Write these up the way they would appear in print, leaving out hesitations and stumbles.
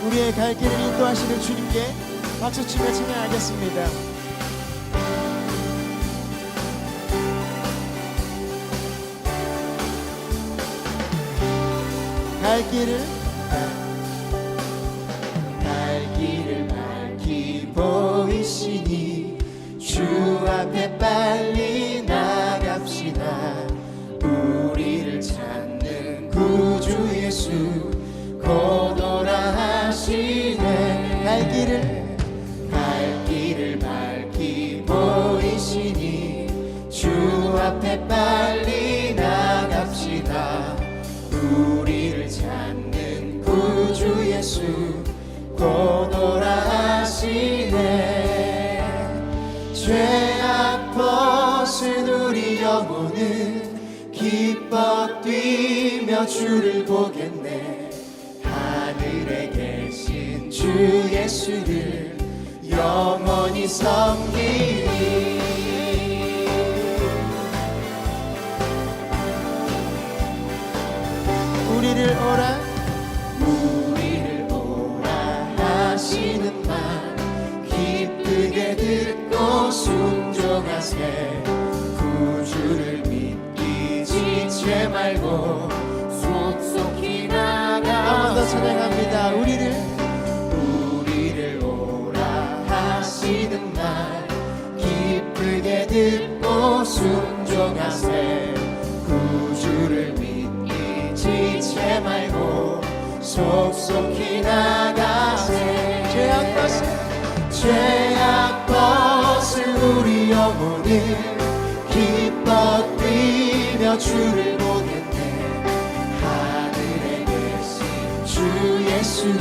우리의 갈 길을 인도하시는 주님께 박수치며 찬양하겠습니다. 갈 길을 밝히 보이시니 주 앞에 빨리 나갑시다. 우리를 찾는 구주 예수 곧 오라 하시네. 갈 길을 밝히 보이시니 주 앞에 빨리 나갑시다. 우리를 찾는 구주 예수 곧 오라 하시네. 죄악 벗은 우리 영혼은 기뻐 뛰며 주를 보겠네. 하늘에 계신 주 예수를 영원히 섬기니. 우리를 오라 하시는 말 기쁘게 듣고 순종하세. 구주를 믿기 지체 말고 속속히 나가. 한 번 더 찬양합니다. 우리를 오라 하시는 말 기쁘게 듣고 순종하세. 구주를 믿기 지체 말고 속속히 나가세. 죄악 벗은 우리 영혼을 기뻐 뛰며 주를 보겠네. 하늘에 계신 주 예수를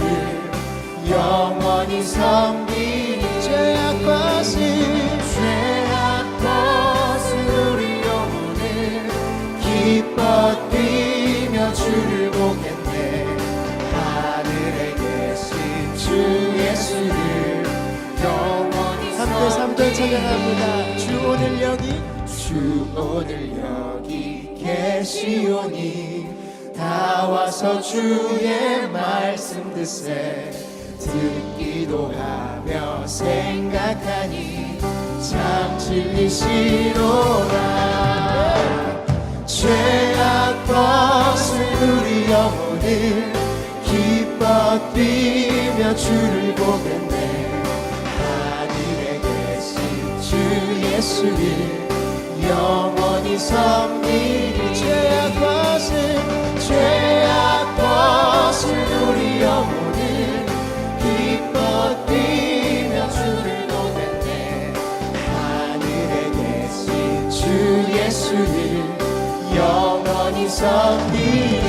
영원히 섬기니. 죄악 벗은 우리 영혼을 기뻐 뛰며 주를 보겠네. 하늘에 계신 주 예수를 영원히 섬기니. 찬양합니다. 주 오늘 여기 계시오니 다 와서 주의 말씀 듣세. 듣기도 하며 생각하니 참 진리시로라. 죄악 벗은 우리 영혼을 기뻐 뛰며 주를 보겠네. 하늘에 계신 주 예수를 영원히 섬기니. 죄악 벗은 우리 영혼을 기뻐 뛰며 주를 보겠네. 하늘에 계신 주 예수를 영원히 섬기니.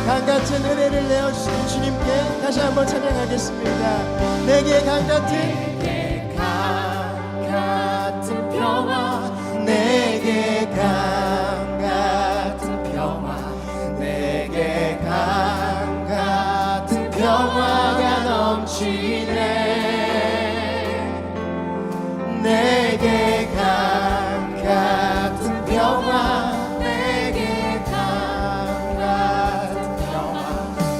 강같은 은혜를 내어주신 주님께 다시 한번 찬양하겠습니다. 내게 강같은 평화, 내게 강같은 평화, 내게 강같은 평화가 넘치네. 내게 강같은 평화, 내게 강같은 평화,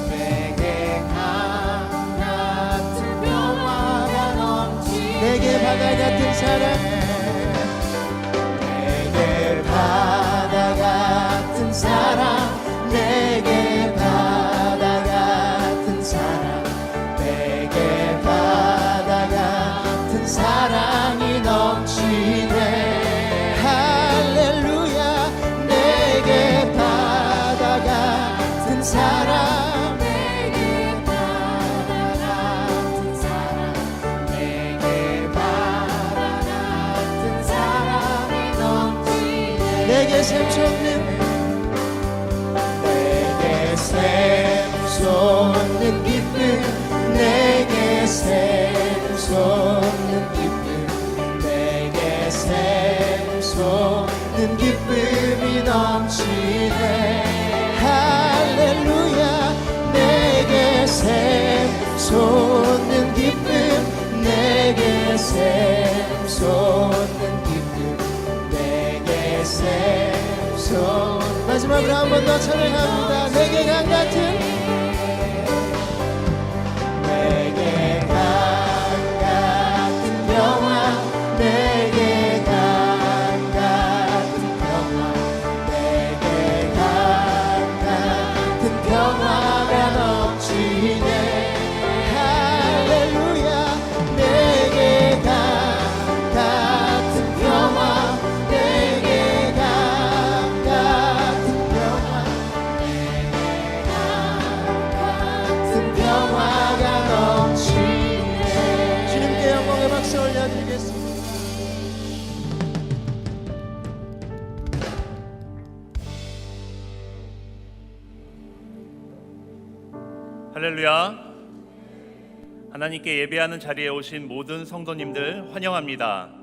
내게 강같은 평화가 넘치네. 내게 바다 같은 사랑, 바다 같은 사랑, 내게 바다 같은 사랑, 내게 바다 같은 사랑이 넘치네. 할렐루야. 내게 바다 같은 사랑, 내게 바다 같은 사랑, 내게 바다 같은 사랑이 넘치네. 내게 샘솟는 기쁨, 내게 샘솟는 기쁨, 내게 샘솟는 기쁨이 넘치네. 할렐루야. 내게 샘솟는 기쁨, 내게 샘솟는 기쁨, 내게 샘솟는. 마지막으로 한 번 더 찬양합니다. 내게 강같은 평화가 넘치네. 주님께 영광의 박수 올려드리겠습니다. 할렐루야. 하나님께 예배하는 자리에 오신 모든 성도님들 환영합니다.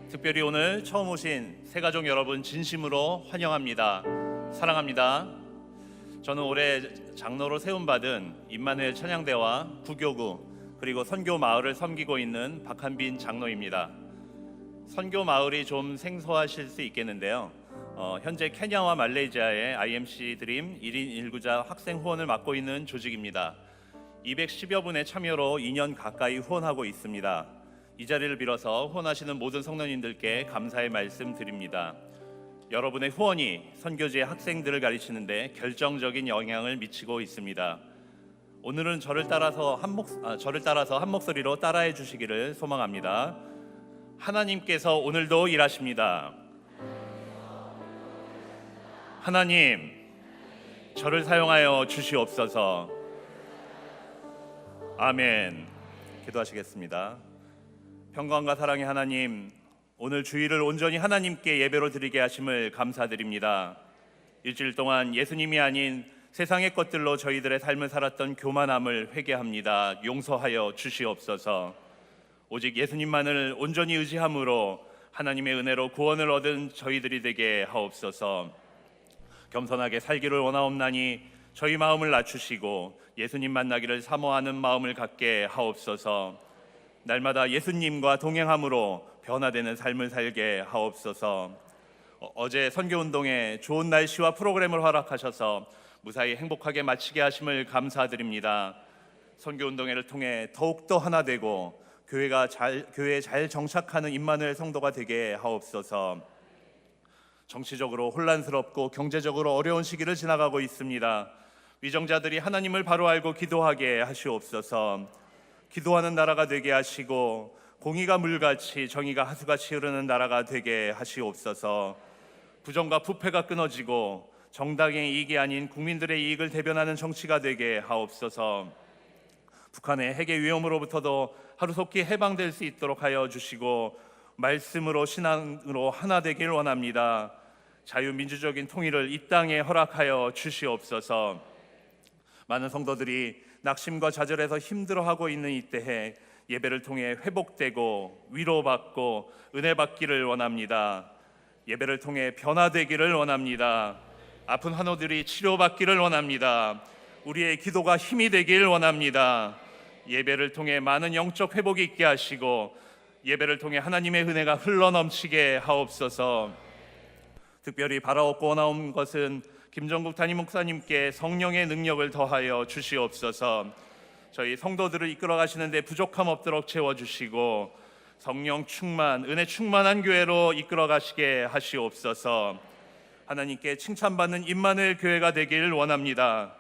특별히 오늘 처음 오신 새가족 여러분 진심으로 환영합니다. 사랑합니다. 저는 올해 장로로 세움받은 임마누엘 찬양대와 구교구 그리고 선교 마을을 섬기고 있는 박한빈 장로입니다. 선교 마을이 좀 생소하실 수 있겠는데요. 현재 케냐와 말레이시아의 IMC 드림 1인 1구자 학생 후원을 맡고 있는 조직입니다. 210여 분의 참여로 2년 가까이 후원하고 있습니다. 이 자리를 빌어서 후원하시는 모든 성도님들께 감사의 말씀 드립니다. 여러분의 후원이 선교지의 학생들을 가르치는데 결정적인 영향을 미치고 있습니다. 오늘은 저를 따라서 한 목소리로 따라해 주시기를 소망합니다. 하나님께서 오늘도 일하십니다. 하나님, 저를 사용하여 주시옵소서. 아멘. 기도하시겠습니다. 평강과 사랑의 하나님, 오늘 주일을 온전히 하나님께 예배로 드리게 하심을 감사드립니다. 일주일 동안 예수님이 아닌 세상의 것들로 저희들의 삶을 살았던 교만함을 회개합니다. 용서하여 주시옵소서. 오직 예수님만을 온전히 의지함으로 하나님의 은혜로 구원을 얻은 저희들이 되게 하옵소서. 겸손하게 살기를 원하옵나니 저희 마음을 낮추시고 예수님 만나기를 사모하는 마음을 갖게 하옵소서. 날마다 예수님과 동행함으로 변화되는 삶을 살게 하옵소서. 어제 선교운동에 좋은 날씨와 프로그램을 허락하셔서 무사히 행복하게 마치게 하심을 감사드립니다. 선교운동회를 통해 더욱더 하나 되고 교회에 잘 정착하는 임마누엘 성도가 되게 하옵소서. 정치적으로 혼란스럽고 경제적으로 어려운 시기를 지나가고 있습니다. 위정자들이 하나님을 바로 알고 기도하게 하시옵소서. 기도하는 나라가 되게 하시고 공의가 물같이 정의가 하수같이 흐르는 나라가 되게 하시옵소서. 부정과 부패가 끊어지고 정당의 이익이 아닌 국민들의 이익을 대변하는 정치가 되게 하옵소서. 북한의 핵의 위험으로부터도 하루속히 해방될 수 있도록 하여 주시고 말씀으로 신앙으로 하나 되길 원합니다. 자유민주적인 통일을 이 땅에 허락하여 주시옵소서. 많은 성도들이 낙심과 좌절에서 힘들어하고 있는 이때에 예배를 통해 회복되고 위로받고 은혜 받기를 원합니다. 예배를 통해 변화되기를 원합니다. 아픈 환우들이 치료받기를 원합니다. 우리의 기도가 힘이 되길 원합니다. 예배를 통해 많은 영적 회복이 있게 하시고 예배를 통해 하나님의 은혜가 흘러넘치게 하옵소서. 특별히 바라옵고 원하온 것은 김정국 담임 목사님께 성령의 능력을 더하여 주시옵소서. 저희 성도들을 이끌어 가시는데 부족함 없도록 채워주시고 성령 충만, 은혜 충만한 교회로 이끌어 가시게 하시옵소서. 하나님께 칭찬받는 임마누엘 교회가 되길 원합니다.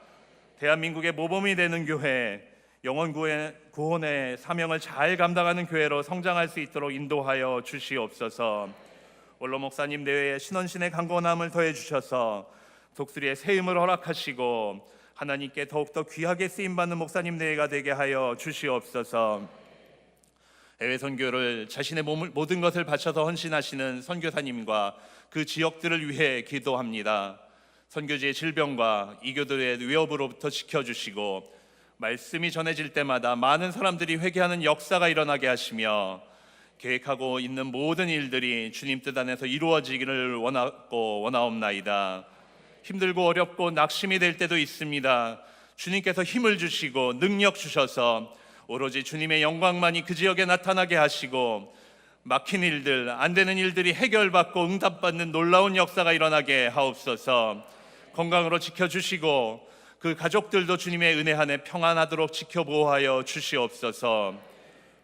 대한민국의 모범이 되는 교회, 영혼 구원의 사명을 잘 감당하는 교회로 성장할 수 있도록 인도하여 주시옵소서. 원로 목사님 내외에 신원신의 강건함을 더해 주셔서 독수리의 세임을 허락하시고 하나님께 더욱더 귀하게 쓰임받는 목사님 내외가 되게 하여 주시옵소서. 해외 선교를 자신의 모든 것을 바쳐서 헌신하시는 선교사님과 그 지역들을 위해 기도합니다. 선교지의 질병과 이교도의 위협으로부터 지켜주시고 말씀이 전해질 때마다 많은 사람들이 회개하는 역사가 일어나게 하시며 계획하고 있는 모든 일들이 주님 뜻 안에서 이루어지기를 원하옵나이다. 힘들고 어렵고 낙심이 될 때도 있습니다. 주님께서 힘을 주시고 능력 주셔서 오로지 주님의 영광만이 그 지역에 나타나게 하시고 막힌 일들, 안 되는 일들이 해결받고 응답받는 놀라운 역사가 일어나게 하옵소서. 건강으로 지켜주시고 그 가족들도 주님의 은혜 안에 평안하도록 지켜보호하여 주시옵소서.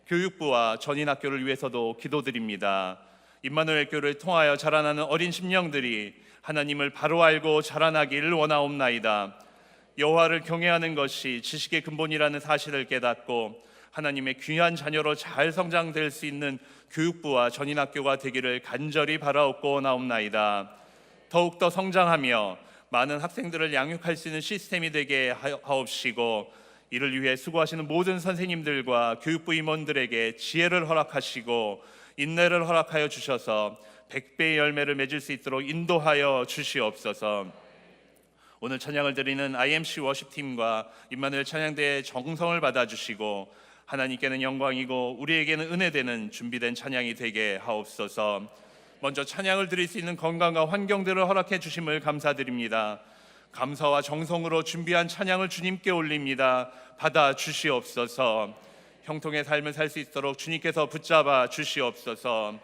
교육부와 전인학교를 위해서도 기도드립니다. 임마누엘 교회를 통하여 자라나는 어린 심령들이 하나님을 바로 알고 자라나기를 원하옵나이다. 여호와를 경외하는 것이 지식의 근본이라는 사실을 깨닫고 하나님의 귀한 자녀로 잘 성장될 수 있는 교육부와 전인학교가 되기를 간절히 바라옵고 원하옵나이다. 더욱더 성장하며 많은 학생들을 양육할 수 있는 시스템이 되게 하옵시고 이를 위해 수고하시는 모든 선생님들과 교육부 임원들에게 지혜를 허락하시고 인내를 허락하여 주셔서 100배의 열매를 맺을 수 있도록 인도하여 주시옵소서. 오늘 찬양을 드리는 IMC 워십팀과 임마누엘 찬양대의 정성을 받아주시고 하나님께는 영광이고 우리에게는 은혜되는 준비된 찬양이 되게 하옵소서. 먼저 찬양을 드릴 수 있는 건강과 환경들을 허락해 주심을 감사드립니다. 감사와 정성으로 준비한 찬양을 주님께 올립니다. 받아 주시옵소서. 형통의 삶을 살 수 있도록 주님께서 붙잡아 주시옵소서.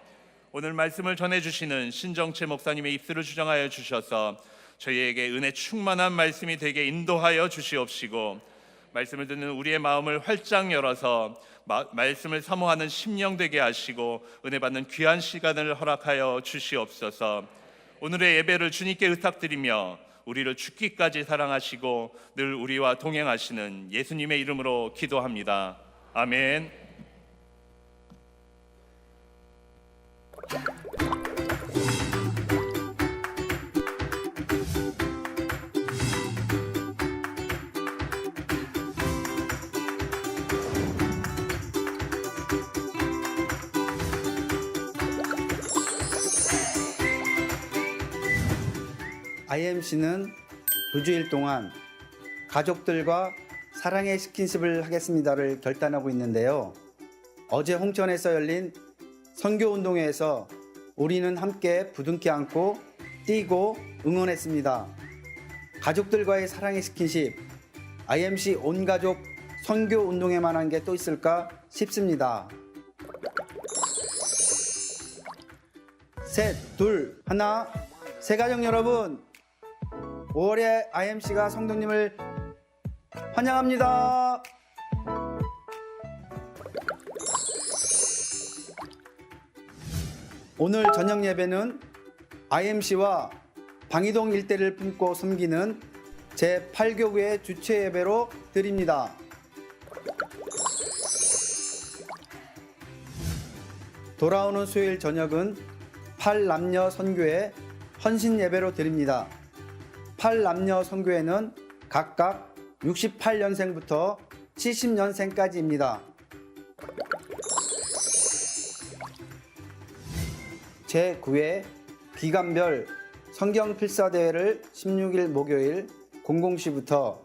오늘 말씀을 전해주시는 신정채 목사님의 입술을 주정하여 주셔서 저희에게 은혜 충만한 말씀이 되게 인도하여 주시옵시고, 말씀을 듣는 우리의 마음을 활짝 열어서 말씀을 사모하는 심령 되게 하시고 은혜 받는 귀한 시간을 허락하여 주시옵소서. 오늘의 예배를 주님께 의탁드리며 우리를 죽기까지 사랑하시고 늘 우리와 동행하시는 예수님의 이름으로 기도합니다. 아멘. IMC는 2주일 동안 가족들과 사랑의 스킨십을 하겠습니다를 결단하고 있는데요. 어제 홍천에서 열린 선교운동회에서 우리는 함께 부둥켜 안고 뛰고 응원했습니다. 가족들과의 사랑의 스킨십, IMC 온가족 선교운동회만 한 게 또 있을까 싶습니다. 셋, 둘, 하나. 새가족 여러분, 5월에 IMC가 성도님을 환영합니다. 오늘 저녁 예배는 IMC와 방이동 일대를 품고 섬기는 제8교구의 주최 예배로 드립니다. 돌아오는 수요일 저녁은 8남녀 선교회 헌신 예배로 드립니다. 8남녀 선교회는 각각 68년생부터 70년생까지입니다. 제9회 기간별 성경 필사대회를 16일 목요일 00시부터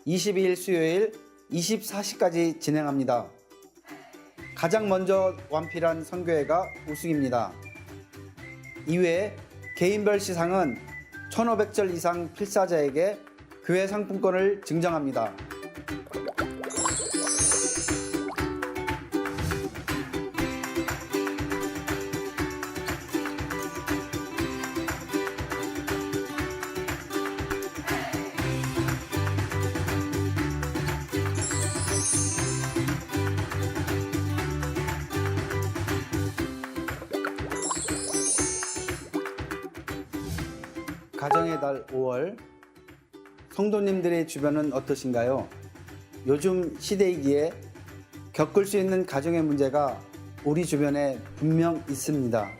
22일 수요일 24시까지 진행합니다. 가장 먼저 완필한 선교회가 우승입니다. 이외에 개인별 시상은 1500절 이상 필사자에게 교회 상품권을 증정합니다. 가정의 달 5월, 성도님들의 주변은 어떠신가요? 요즘 시대이기에 겪을 수 있는 가정의 문제가 우리 주변에 분명 있습니다.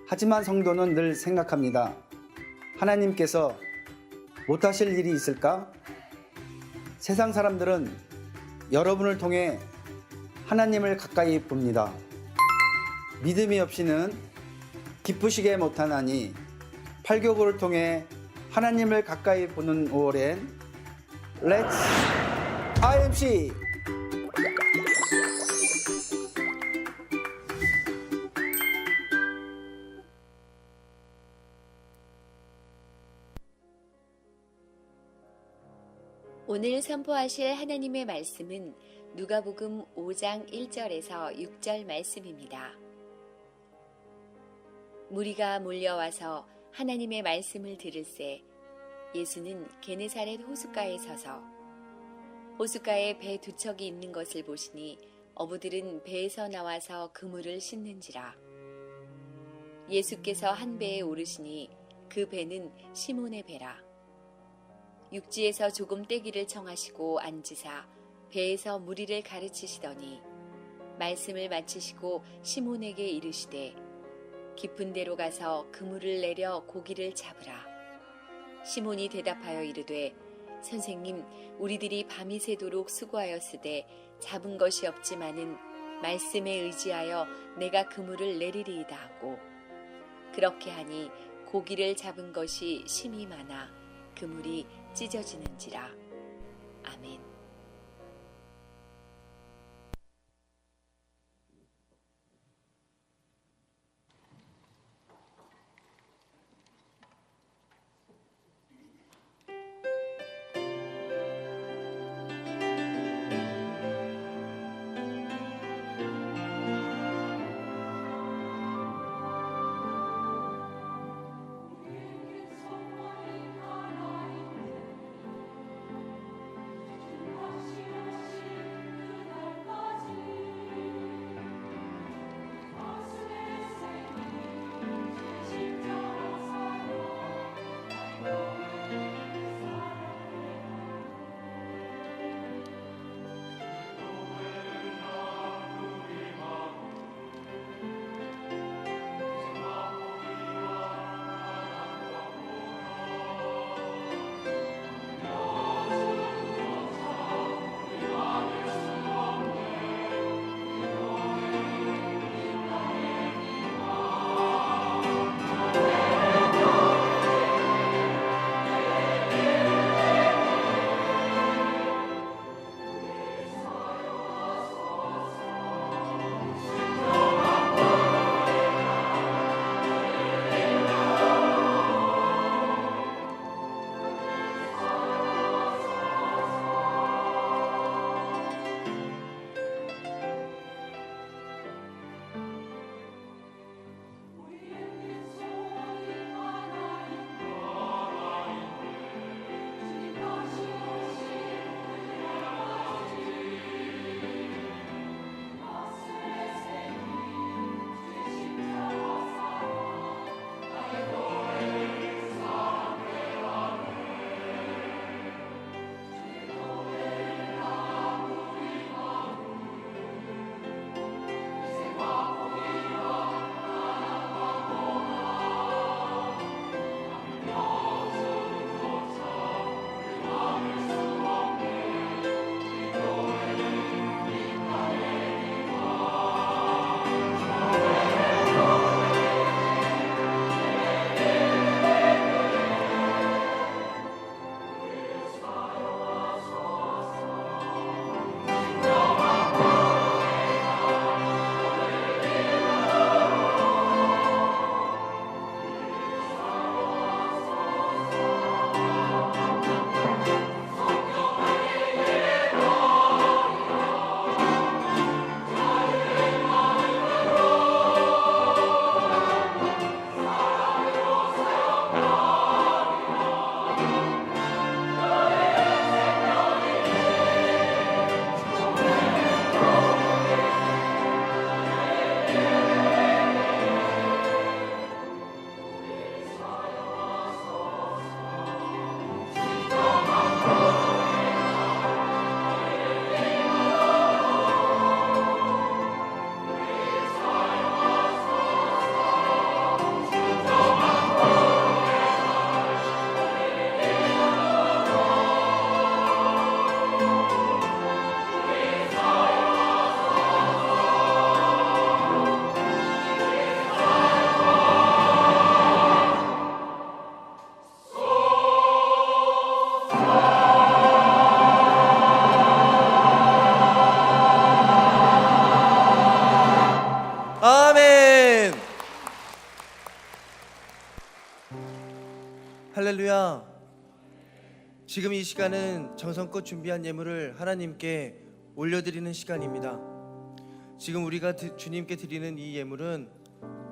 하지만 성도는 늘 생각합니다. 하나님께서 못하실 일이 있을까? 세상 사람들은 여러분을 통해 하나님을 가까이 봅니다. 믿음이 없이는 기쁘시게 못하나니 8교구를 통해 하나님을 가까이 보는 5월엔 Let's IMC! 오늘 선포하실 하나님의 말씀은 누가복음 5장 1절에서 6절 말씀입니다. 무리가 몰려와서 하나님의 말씀을 들을새 예수는 게네사렛 호숫가에 서서 호숫가에 배 두 척이 있는 것을 보시니 어부들은 배에서 나와서 그물을 씻는지라. 예수께서 한 배에 오르시니 그 배는 시몬의 배라. 육지에서 조금 떼기를 청하시고 앉으사 배에서 무리를 가르치시더니 말씀을 마치시고 시몬에게 이르시되 깊은 데로 가서 그물을 내려 고기를 잡으라. 시몬이 대답하여 이르되 선생님, 우리들이 밤이 새도록 수고하였으되 잡은 것이 없지만은 말씀에 의지하여 내가 그물을 내리리이다 하고, 그렇게 하니 고기를 잡은 것이 심히 많아 그물이 찢어지는지라. 아멘. 할렐루야. 지금 이 시간은 정성껏 준비한 예물을 하나님께 올려드리는 시간입니다. 지금 우리가 주님께 드리는 이 예물은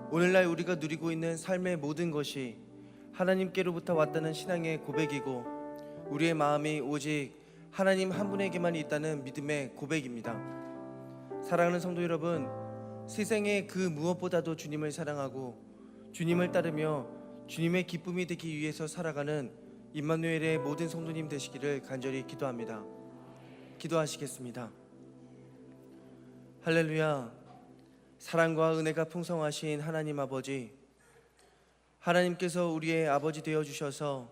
오늘날 우리가 누리고 있는 삶의 모든 것이 하나님께로부터 왔다는 신앙의 고백이고, 우리의 마음이 오직 하나님 한 분에게만 있다는 믿음의 고백입니다. 사랑하는 성도 여러분, 세상의 그 무엇보다도 주님을 사랑하고 주님을 따르며 주님의 기쁨이 되기 위해서 살아가는 임마누엘의 모든 성도님 되시기를 간절히 기도합니다. 기도하시겠습니다. 할렐루야. 사랑과 은혜가 풍성하신 하나님 아버지, 하나님께서 우리의 아버지 되어 주셔서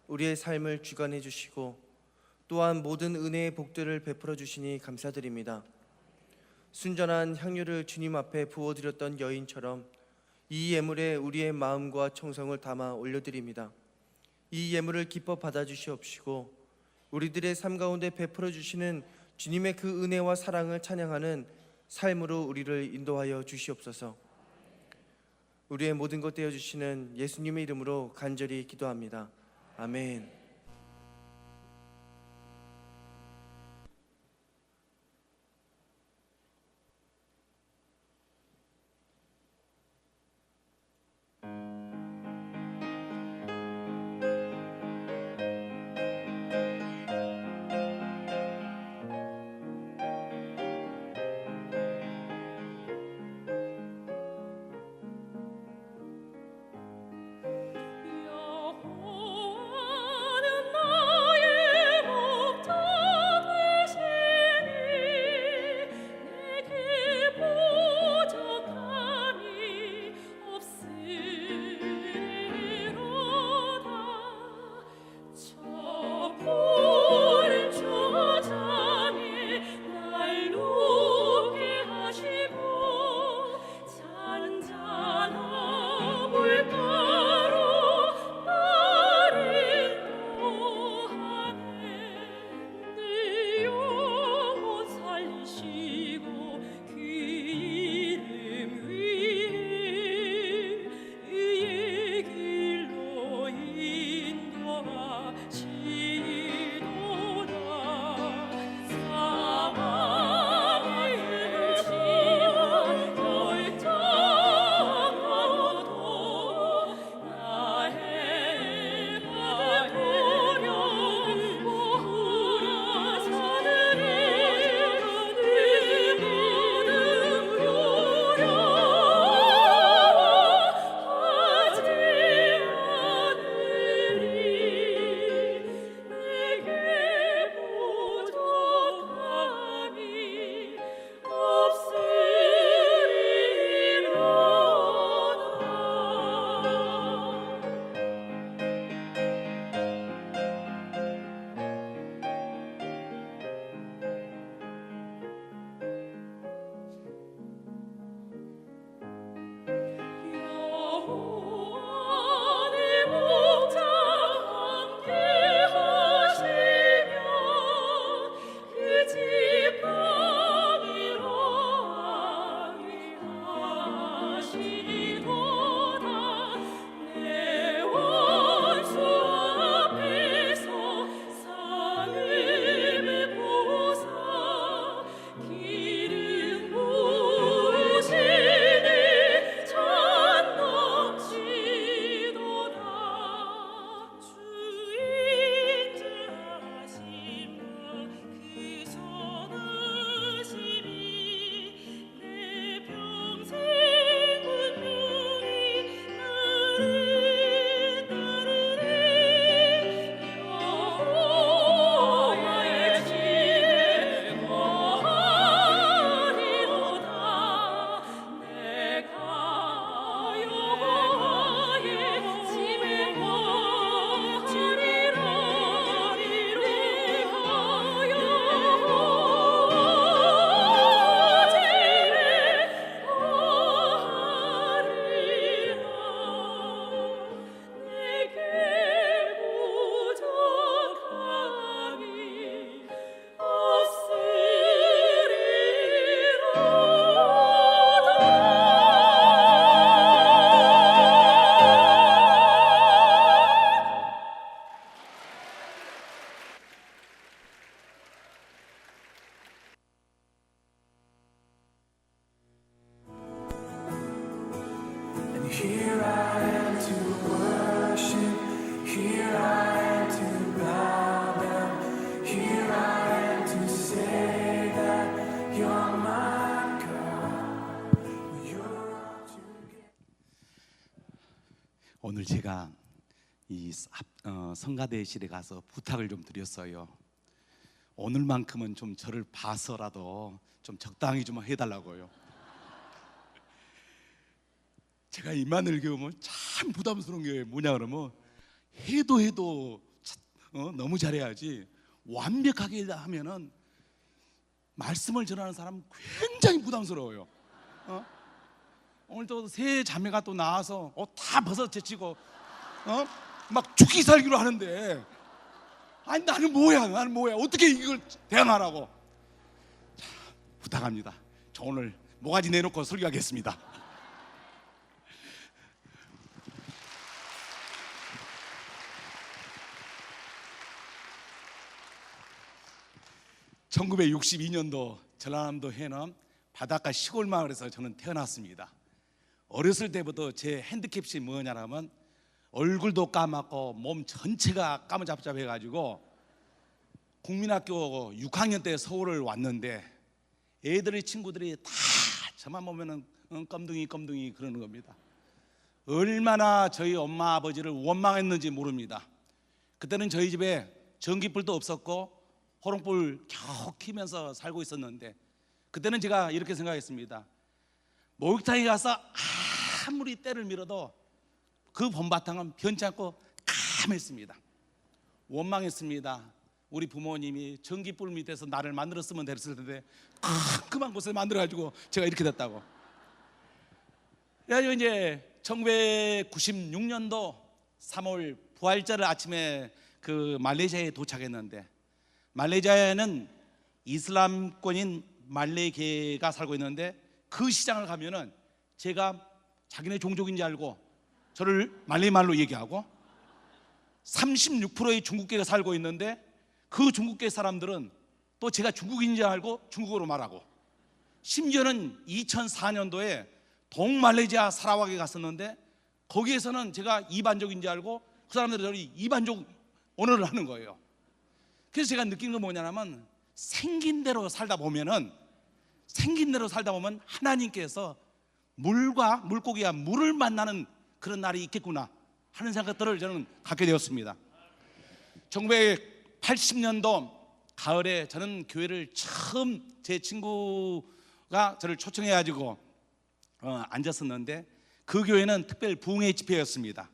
우리의 삶을 주관해 주시고 또한 모든 은혜의 복들을 베풀어 주시니 감사드립니다. 순전한 향유를 주님 앞에 부어드렸던 여인처럼 이 예물에 우리의 마음과 청성을 담아 올려드립니다. 이 예물을 기뻐 받아주시옵시고 우리들의 삶 가운데 베풀어 주시는 주님의 그 은혜와 사랑을 찬양하는 삶으로 우리를 인도하여 주시옵소서. 우리의 모든 것 되어주시는 예수님의 이름으로 간절히 기도합니다. 아멘. 여호와는 나의 목자 되시니 내게 부족함이 없으리로다. 저 푸른 초장에 날 눕게 하시고 잔잔한 물가로 나를 인도하네. 내 영혼 살리시고 그 이름 위에 의의 길로 인도하시도다. 사망의 음침한 결정하고도 나의 가득하려 모으려 사느니 내 모든 두려워하지 않으리. 내게 부족함이 없으리로다. 여호와 내 목자 함께 하시며 그 지팡이로 안위하시도다. 내 원수 앞에서 삶의 보사 기름 부으시니 잔 넘치도다. 주인 자하심과 그 선하심이 내 평생 분명히 나를 따르리. 여호와의 집에 거하리로다. 내가 여호와의 집에 거하리라. 내가 여호와 집에 거하리라. 내게 부족함이 없으리로다. And here I am to worship, here I am to bow down, here I am to say that you're my God. You're altogether. 오늘 제가 이 성가대실에 가서 부탁을 좀 드렸어요. 오늘만큼은 좀 저를 봐서라도 좀 적당히 좀 해달라고요. 제가 이만을 겪으면 참 부담스러운 게 뭐냐 그러면 해도 너무 잘해야지 완벽하게 하면은 말씀을 전하는 사람 굉장히 부담스러워요. 오늘 또 세 자매가 또 나와서 옷 다 벗어 제치고 막 죽기 살기로 하는데, 아니 나는 뭐야 어떻게 이걸 대항하라고. 자, 부탁합니다. 저 오늘 모가지 내놓고 설교하겠습니다. (1962년도) 전라남도 해남 바닷가 시골 마을에서 저는 태어났습니다. 어렸을 때부터 제 핸디캡이 뭐냐면 얼굴도 까맣고 몸 전체가 까무잡잡해가지고 국민학교 6학년 때 서울을 왔는데 애들의 친구들이 다 저만 보면은 껌둥이 그러는 겁니다. 얼마나 저희 엄마 아버지를 원망했는지 모릅니다. 그때는 저희 집에 전기불도 없었고 호롱불 겨우 켜면서 살고 있었는데, 그때는 제가 이렇게 생각했습니다. 목욕탕에 가서 아무리 때를 밀어도 그 봄바탕은 변치 않고 까맸습니다. 원망했습니다. 우리 부모님이 전기불 밑에서 나를 만들었으면 됐을 텐데 그만 곳에 만들어가지고 제가 이렇게 됐다고. 그래가지고 이제 1996년도 3월 부활절 아침에 그 말레이시아에 도착했는데, 말레이시아에는 이슬람권인 말레이계가 살고 있는데 그 시장을 가면은 제가 자기네 종족인지 알고 저를 말레이 말로 얘기하고, 36%의 중국계가 살고 있는데 그 중국계 사람들은 또 제가 중국인지 알고 중국어로 말하고, 심지어는 2004년도에 동말레이시아 사라왁에 갔었는데 거기에서는 제가 이반족인지 알고 그 사람들이 저를 이반족 언어를 하는 거예요. 그래서 제가 느낀 건 뭐냐면, 생긴 대로 살다 보면 하나님께서 물고기와 물을 만나는 그런 날이 있겠구나 하는 생각들을 저는 갖게 되었습니다. 1980년도 가을에 저는 교회를 처음, 제 친구가 저를 초청해가지고 앉았었는데, 그 교회는 특별 부흥회 집회였습니다.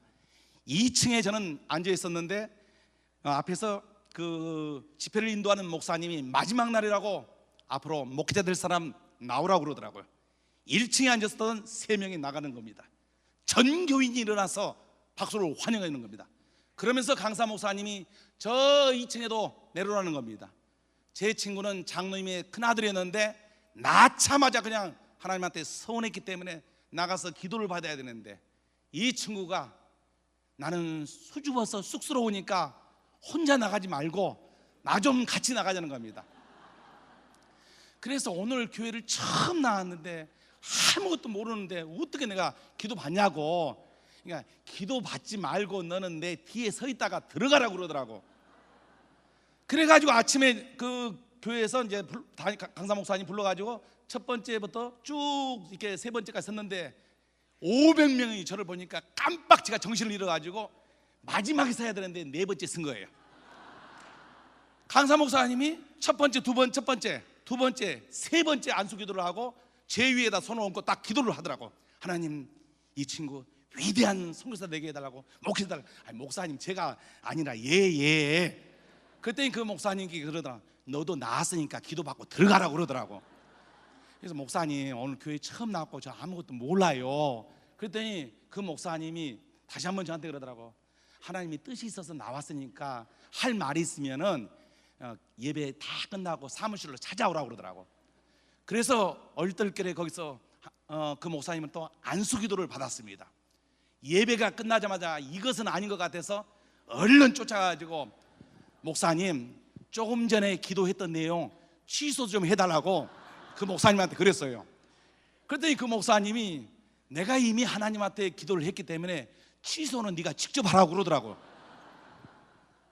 2층에 저는 앉아 있었는데 앞에서 그 집회를 인도하는 목사님이 마지막 날이라고 앞으로 목회자 될 사람 나오라고 그러더라고요. 1층에 앉았던 3명이 나가는 겁니다. 전 교인이 일어나서 박수를 환영하는 겁니다. 그러면서 강사 목사님이 저 2층에도 내려오라는 겁니다. 제 친구는 장로님의 큰아들이었는데 낳자마자 그냥 하나님한테 서운했기 때문에 나가서 기도를 받아야 되는데, 이 친구가 나는 수줍어서 쑥스러우니까 혼자 나가지 말고 나 좀 같이 나가자는 겁니다. 그래서 오늘 교회를 처음 나왔는데 아무것도 모르는데 어떻게 내가 기도 받냐고. 그러니까 기도 받지 말고 너는 내 뒤에 서 있다가 들어가라고 그러더라고. 그래가지고 아침에 그 교회에서 이제 강사 목사님 불러가지고 첫 번째부터 쭉 이렇게 세 번째까지 섰는데 500명이 저를 보니까 깜빡 제가 정신을 잃어가지고 마지막에 서야 되는데 네 번째 쓴 거예요. 강사 목사님이 첫 번째, 두 번째, 세 번째 안수기도를 하고 제 위에다 손을 얹고 딱 기도를 하더라고. 하나님, 이 친구 위대한 선교사 되게 해달라고, 목회해달라고. 아니, 목사님 제가 아니라 예. 그때 그 목사님께 그러더라. 너도 나왔으니까 기도받고 들어가라고 그러더라고. 그래서 목사님 오늘 교회 처음 나왔고 저 아무것도 몰라요. 그랬더니 그 목사님이 다시 한번 저한테 그러더라고. 하나님이 뜻이 있어서 나왔으니까 할 말이 있으면은 예배 다 끝나고 사무실로 찾아오라고 그러더라고. 그래서 얼떨결에 거기서 그 목사님은 또 안수기도를 받았습니다. 예배가 끝나자마자 이것은 아닌 것 같아서 얼른 쫓아가지고 목사님 조금 전에 기도했던 내용 취소 좀 해달라고 그 목사님한테 그랬어요. 그랬더니 그 목사님이 내가 이미 하나님한테 기도를 했기 때문에 취소는 네가 직접 하라고 그러더라고요.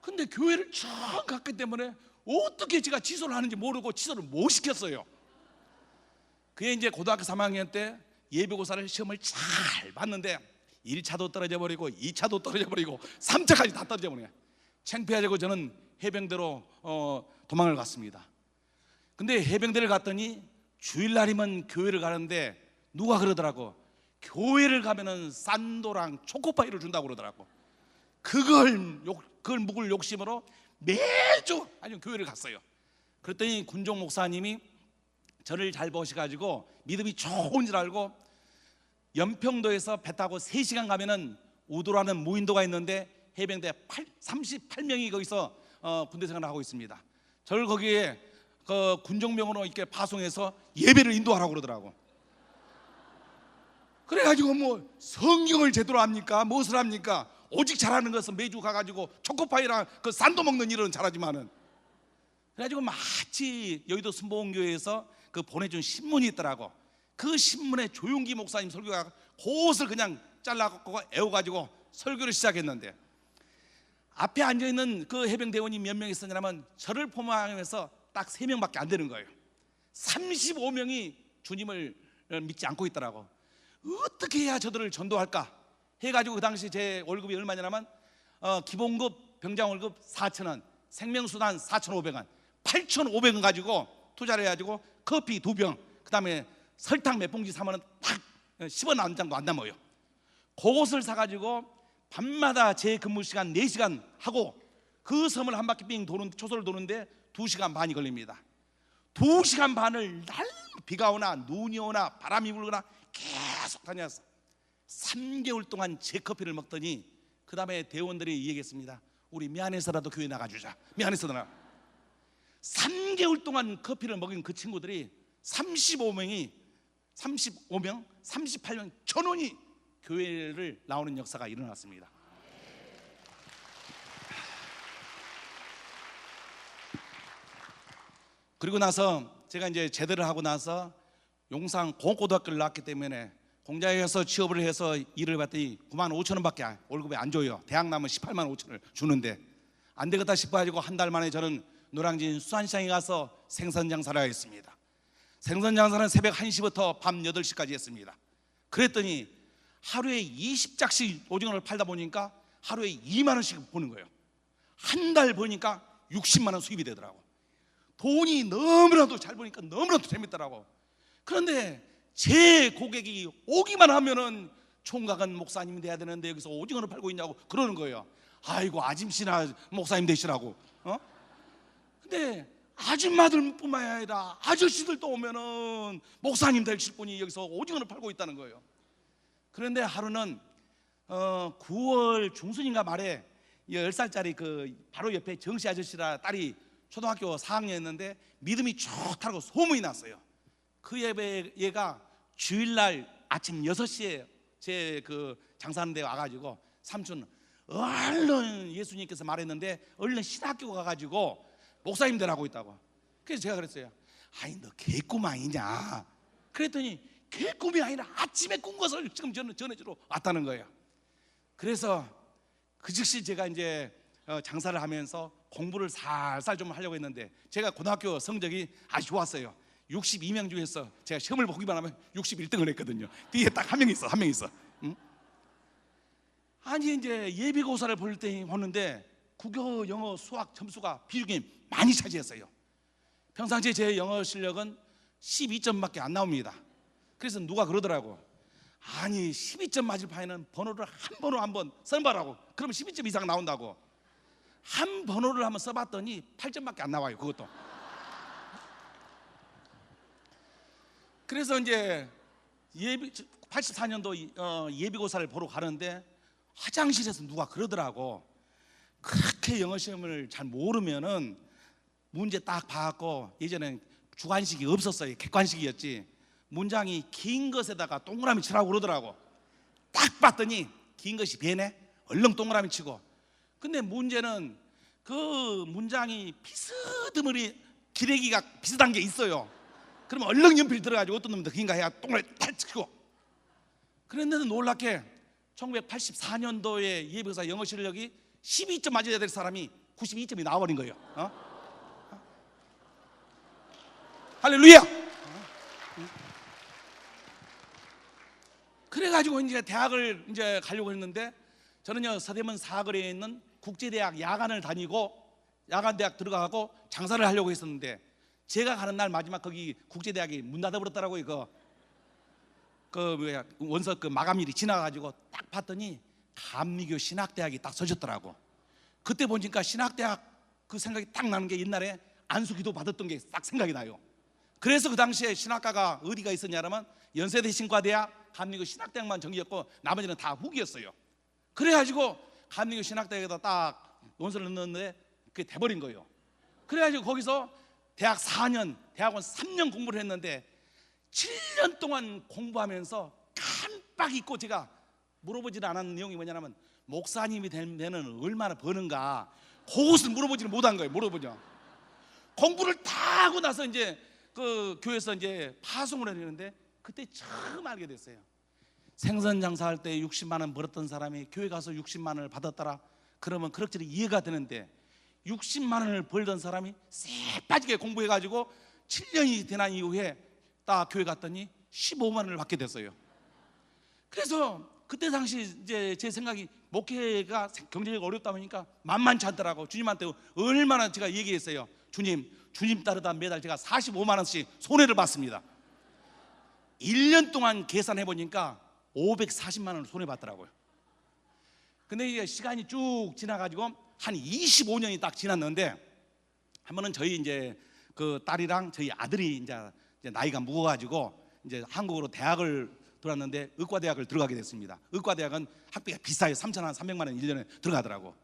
근데 교회를 처음 갔기 때문에 어떻게 제가 취소를 하는지 모르고 취소를 못 시켰어요. 그게 이제 고등학교 3학년 때 예비고사를 시험을 잘 봤는데 1차도 떨어져 버리고 2차도 떨어져 버리고 3차까지 다 떨어져 버려요. 창피하자고 저는 해병대로 도망을 갔습니다. 근데 해병대를 갔더니 주일날이면 교회를 가는데 누가 그러더라고. 교회를 가면은 싼도랑 초코파이를 준다고 그러더라고. 그걸 묵을 욕심으로 매주 아니면 교회를 갔어요. 그랬더니 군종 목사님이 저를 잘 보셔가지고 믿음이 좋은 줄 알고 연평도에서 배 타고 3시간 가면은 우도라는 무인도가 있는데 해병대 38명이 거기서 군대 생활을 하고 있습니다. 저를 거기에 그 군종병으로 이렇게 파송해서 예배를 인도하라고 그러더라고. 그래가지고 뭐 성경을 제대로 합니까? 무엇을 합니까? 오직 잘하는 것은 매주 가가지고 초코파이랑 그 산도 먹는 일은 잘하지만은, 그래가지고 마치 여의도 순복음교회에서 그 보내준 신문이 있더라고. 그 신문에 조용기 목사님 설교가 그것을 그냥 잘라갖고 애워가지고 설교를 시작했는데, 앞에 앉아있는 그 해병대원이 몇 명 있었냐면 저를 포함해서 딱 3명밖에 안 되는 거예요. 35명이 주님을 믿지 않고 있더라고. 어떻게 해야 저들을 전도할까 해가지고 그 당시 제 월급이 얼마냐면 기본급 병장 월급 4,000원, 생명수단 4,500원, 8,500원 가지고 투자를 해가지고 커피 2병, 그 다음에 설탕 몇 봉지 사면은 딱 10원 한 장도 안 남아요. 그것을 사가지고 밤마다 제 근무 시간 4시간 하고 그 섬을 한 바퀴 빙 도는, 초소를 도는데 2시간 반이 걸립니다. 2시간 반을 날 비가 오나 눈이 오나 바람이 불거나 계속 다녔어. 3개월 동안 제 커피를 먹더니 그 다음에 대원들이 얘기했습니다. 우리 미안해서라도 교회 나가주자. 미안해서라도. 3개월 동안 커피를 먹인 그 친구들이 38명, 38명 전원이 교회를 나오는 역사가 일어났습니다. 그리고 나서 제가 이제 제대를 하고 나서 용산 공고등학교를 나왔기 때문에 공장에서 취업을 해서 일을 봤더니 9만 5천 원밖에 월급이 안 줘요. 대학 나면 18만 5천을 주는데 안 되겠다 싶어가지고 한 달 만에 저는 노량진 수산시장에 가서 생선 장사를 했습니다. 생선 장사는 새벽 1시부터 밤 8시까지 했습니다. 그랬더니 하루에 20짝씩 오징어를 팔다 보니까 하루에 2만 원씩 버는 거예요. 한 달 버니까 60만 원 수입이 되더라고. 돈이 너무나도 잘 버니까 너무나도 재밌더라고. 그런데 제 고객이 오기만 하면은 총각은 목사님이 돼야 되는데 여기서 오징어를 팔고 있냐고 그러는 거예요. 아이고 아짐씨나 목사님 되시라고. 근데 아줌마들뿐만 아니라 아저씨들도 오면은 목사님 되실 분이 여기서 오징어를 팔고 있다는 거예요. 그런데 하루는 9월 중순인가 말에 10살짜리 그 바로 옆에 정씨 아저씨라 딸이 초등학교 4학년이었는데 믿음이 좋다고 소문이 났어요. 그 얘가 주일날 아침 6시에 제 그 장사하는 데 와가지고 삼촌 얼른 예수님께서 말했는데 얼른 신학교 가가지고 목사님 되라고 있다고. 그래서 제가 그랬어요. 아니 너 개꿈 아니냐. 그랬더니 개꿈이 아니라 아침에 꾼 것을 지금 전해주러 왔다는 거예요. 그래서 그 즉시 제가 이제 장사를 하면서 공부를 살살 좀 하려고 했는데 제가 고등학교 성적이 아주 좋았어요. 62명 중에서 제가 시험을 보기만 하면 61등을 했거든요. 뒤에 딱 한 명 있어, 한 명 있어. 응? 아니 이제 예비고사를 볼 때 보는데 국어, 영어, 수학 점수가 비중이 많이 차지했어요. 평상시에 제 영어 실력은 12점밖에 안 나옵니다. 그래서 누가 그러더라고. 아니 12점 맞을 바에는 번호를 한 번호 한번 써봐라고. 그러면 12점 이상 나온다고. 한 번호를 한번 써봤더니 8점밖에 안 나와요. 그것도. 그래서 이제 84년도 예비고사를 보러 가는데 화장실에서 누가 그러더라고. 그렇게 영어 시험을 잘 모르면은 문제 딱 봐갖고, 예전엔 주관식이 없었어요. 객관식이었지. 문장이 긴 것에다가 동그라미 치라고 그러더라고. 딱 봤더니 긴 것이 배네. 얼른 동그라미 치고. 근데 문제는 그 문장이 비스듬히 기레기가 비슷한 게 있어요. 그러면 얼른 연필 들어가지고 어떤 놈도 긴가 해야 동그라미 딱 치고. 그런데도 놀랍게 1984년도에 예비고사 영어 실력이 12점 맞아야 될 사람이 92점이 나와버린 거예요. 할렐루야. 그래가지고 이제 대학을 이제 가려고 했는데 저는요 서대문 사거리에 있는 국제대학 야간을 다니고 야간대학 들어가고 장사를 하려고 했었는데 제가 가는 날 마지막 거기 국제대학이 문 닫아버렸더라고요. 원서 그 마감일이 지나가지고 딱 봤더니 감리교 신학대학이 딱 서졌더라고. 그때 보니까 신학대학 그 생각이 딱 나는 게 옛날에 안수기도 받았던 게 딱 생각이 나요. 그래서 그 당시에 신학과가 어디가 있었냐면 연세대 신과대학, 감리교 신학대학만 정기였고 나머지는 다 후기였어요. 그래가지고 감리교 신학대학에다 딱 원서를 넣었는데 그게 돼버린 거예요. 그래가지고 거기서 대학 4년, 대학원 3년 공부를 했는데 7년 동안 공부하면서 깜빡 잊고 제가 물어보질 않은 내용이 뭐냐면 목사님이 되면 얼마나 버는가 그것을 물어보지를 못한 거예요. 물어보죠. 공부를 다 하고 나서 이제 그 교회에서 이제 파송을 하려는데 그때 처음 알게 됐어요. 생선 장사할 때 60만 원 벌었던 사람이 교회 가서 60만 원을 받았더라. 그러면 그럭저럭 이해가 되는데 60만 원을 벌던 사람이 쎄 빠지게 공부해가지고 7년이 지난 이후에 딱 교회 갔더니 15만 원을 받게 됐어요. 그래서 그때 당시 이제 제 생각이 목회가 경제적으로 어렵다 보니까 만만치 않더라고. 주님한테 얼마나 제가 얘기했어요. 주님 따르다 매달 제가 45만 원씩 손해를 봤습니다. 1년 동안 계산해 보니까 540만 원을 손해 봤더라고요. 근데 이게 시간이 쭉 지나가지고 한 25년이 딱 지났는데 한 번은 저희 이제 그 딸이랑 저희 아들이 이제 나이가 무거워가지고 이제 한국으로 대학을 들어왔는데 의과대학을 들어가게 됐습니다. 의과대학은 학비가 비싸요. 3,300만 원 1년에 들어가더라고.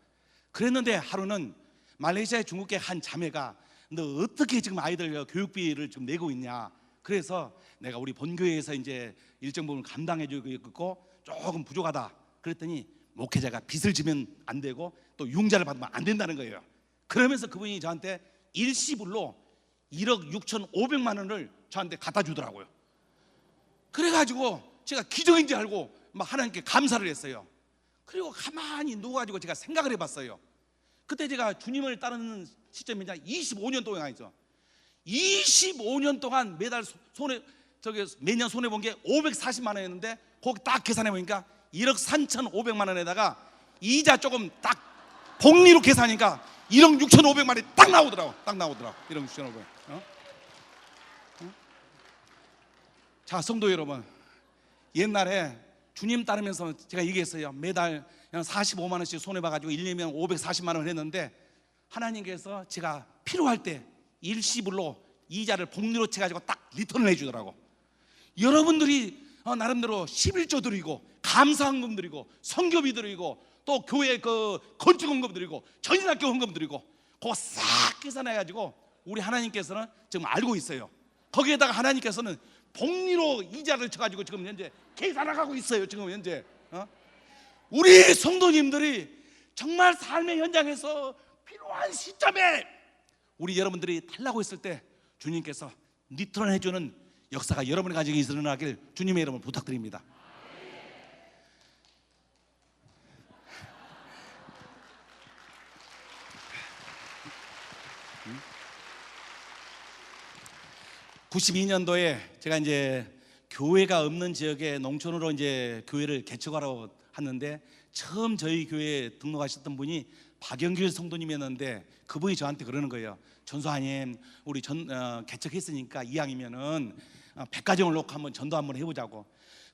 그랬는데 하루는 말레이시아의 중국계 한 자매가 너 어떻게 지금 아이들 교육비를 지금 내고 있냐. 그래서 내가 우리 본교회에서 이제 일정 부분 감당해주고 있고 조금 부족하다. 그랬더니 목회자가 빚을 지면 안 되고 또 융자를 받으면 안 된다는 거예요. 그러면서 그분이 저한테 일시불로 1억 6,500만 원을 저한테 갖다 주더라고요. 그래가지고 제가 기적인지 알고 막 하나님께 감사를 했어요. 그리고 가만히 누워가지고 제가 생각을 해봤어요. 그때 제가 주님을 따르는 시점이 이제 25년 동안 있죠. 25년 동안 매달 매년 손해 본 게 540만 원이었는데 거기 딱 계산해 보니까 1억 3,500만 원에다가 이자 조금 딱 복리로 계산하니까 1억 6,500만 원이 딱 나오더라고. 1억 6,500. 자, 성도 여러분, 옛날에 주님 따르면서 제가 얘기했어요. 매달 45만 원씩 손해 봐가지고 1년이면 540만 원을 했는데 하나님께서 제가 필요할 때 일시불로 이자를 복리로 채가지고 딱 리턴을 해주더라고. 여러분들이 나름대로 11조 드리고 감사헌금 드리고 성교비 드리고 또 교회 그 건축헌금 드리고 전인학교 헌금 드리고 그거 싹 계산해가지고 우리 하나님께서는 지금 알고 있어요. 거기에다가 하나님께서는 복리로 이자를 쳐가지고 지금 현재 계산하고 있어요. 지금 현재 우리 성도님들이 정말 삶의 현장에서 필요한 시점에 우리 여러분들이 달라고 했을 때 주님께서 리턴 해주는 역사가 여러분의 가정에 일어나길 주님의 이름으로 부탁드립니다. (92년도에) 제가 이제 교회가 없는 지역에 농촌으로 이제 교회를 개척하러 갔는데 처음 저희 교회에 등록하셨던 분이 박영길 성도님이었는데 그분이 저한테 그러는 거예요. 전소하님, 우리 개척했으니까 이왕이면은 100가정을 놓고 한번 전도 한번 해보자고.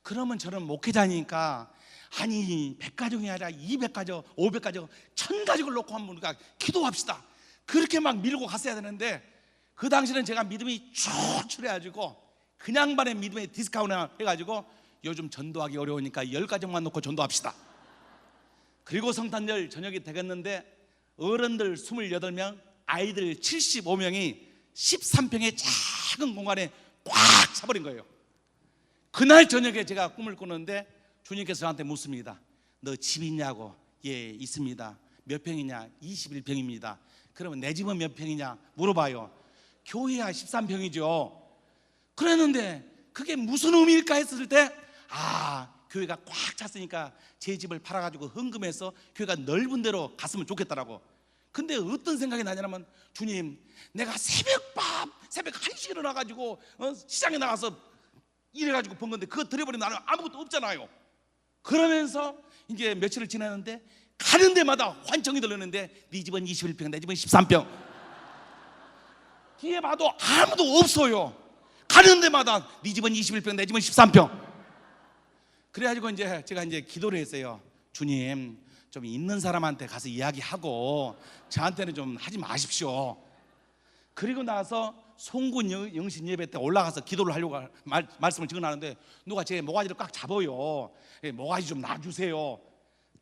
그러면 저는 목회자니까 아니 100가정이 아니라 200가정, 500가정, 1000가정을 놓고 한번 우리가 기도합시다. 그렇게 막 밀고 갔어야 되는데 그 당시는 제가 믿음이 추출해가지고 그냥 반의 믿음의 디스카운트 해가지고 요즘 전도하기 어려우니까 10가정만 놓고 전도합시다. 그리고 성탄절 저녁이 되겠는데 어른들 28명, 아이들 75명이 13평의 작은 공간에 꽉 차버린 거예요. 그날 저녁에 제가 꿈을 꾸는데 주님께서 저한테 묻습니다. 너 집 있냐고. 예, 있습니다. 몇 평이냐? 21평입니다. 그러면 내 집은 몇 평이냐? 물어봐요. 교회야 13평이죠. 그랬는데 그게 무슨 의미일까 했을 때 교회가 꽉 찼으니까 제 집을 팔아가지고 헌금해서 교회가 넓은 데로 갔으면 좋겠다라고. 근데 어떤 생각이 나냐면 주님, 내가 새벽 1시에 일어나가지고 시장에 나가서 일해가지고 번 건데 그거 드려버리면 나는 아무것도 없잖아요. 그러면서 이제 며칠을 지났는데 가는 데마다 환청이 들리는데 네 집은 21평, 내 집은 13평. 뒤에 봐도 아무도 없어요. 가는 데마다 네 집은 21평, 내 집은 13평. 그래가지고 이제 제가 이제 기도를 했어요. 주님, 좀 있는 사람한테 가서 이야기하고 저한테는 좀 하지 마십시오. 그리고 나서 송군 영신 예배 때 올라가서 기도를 하려고 말씀을 전하는데 누가 제 모가지를 꽉 잡아요. 모가지 좀 놔주세요.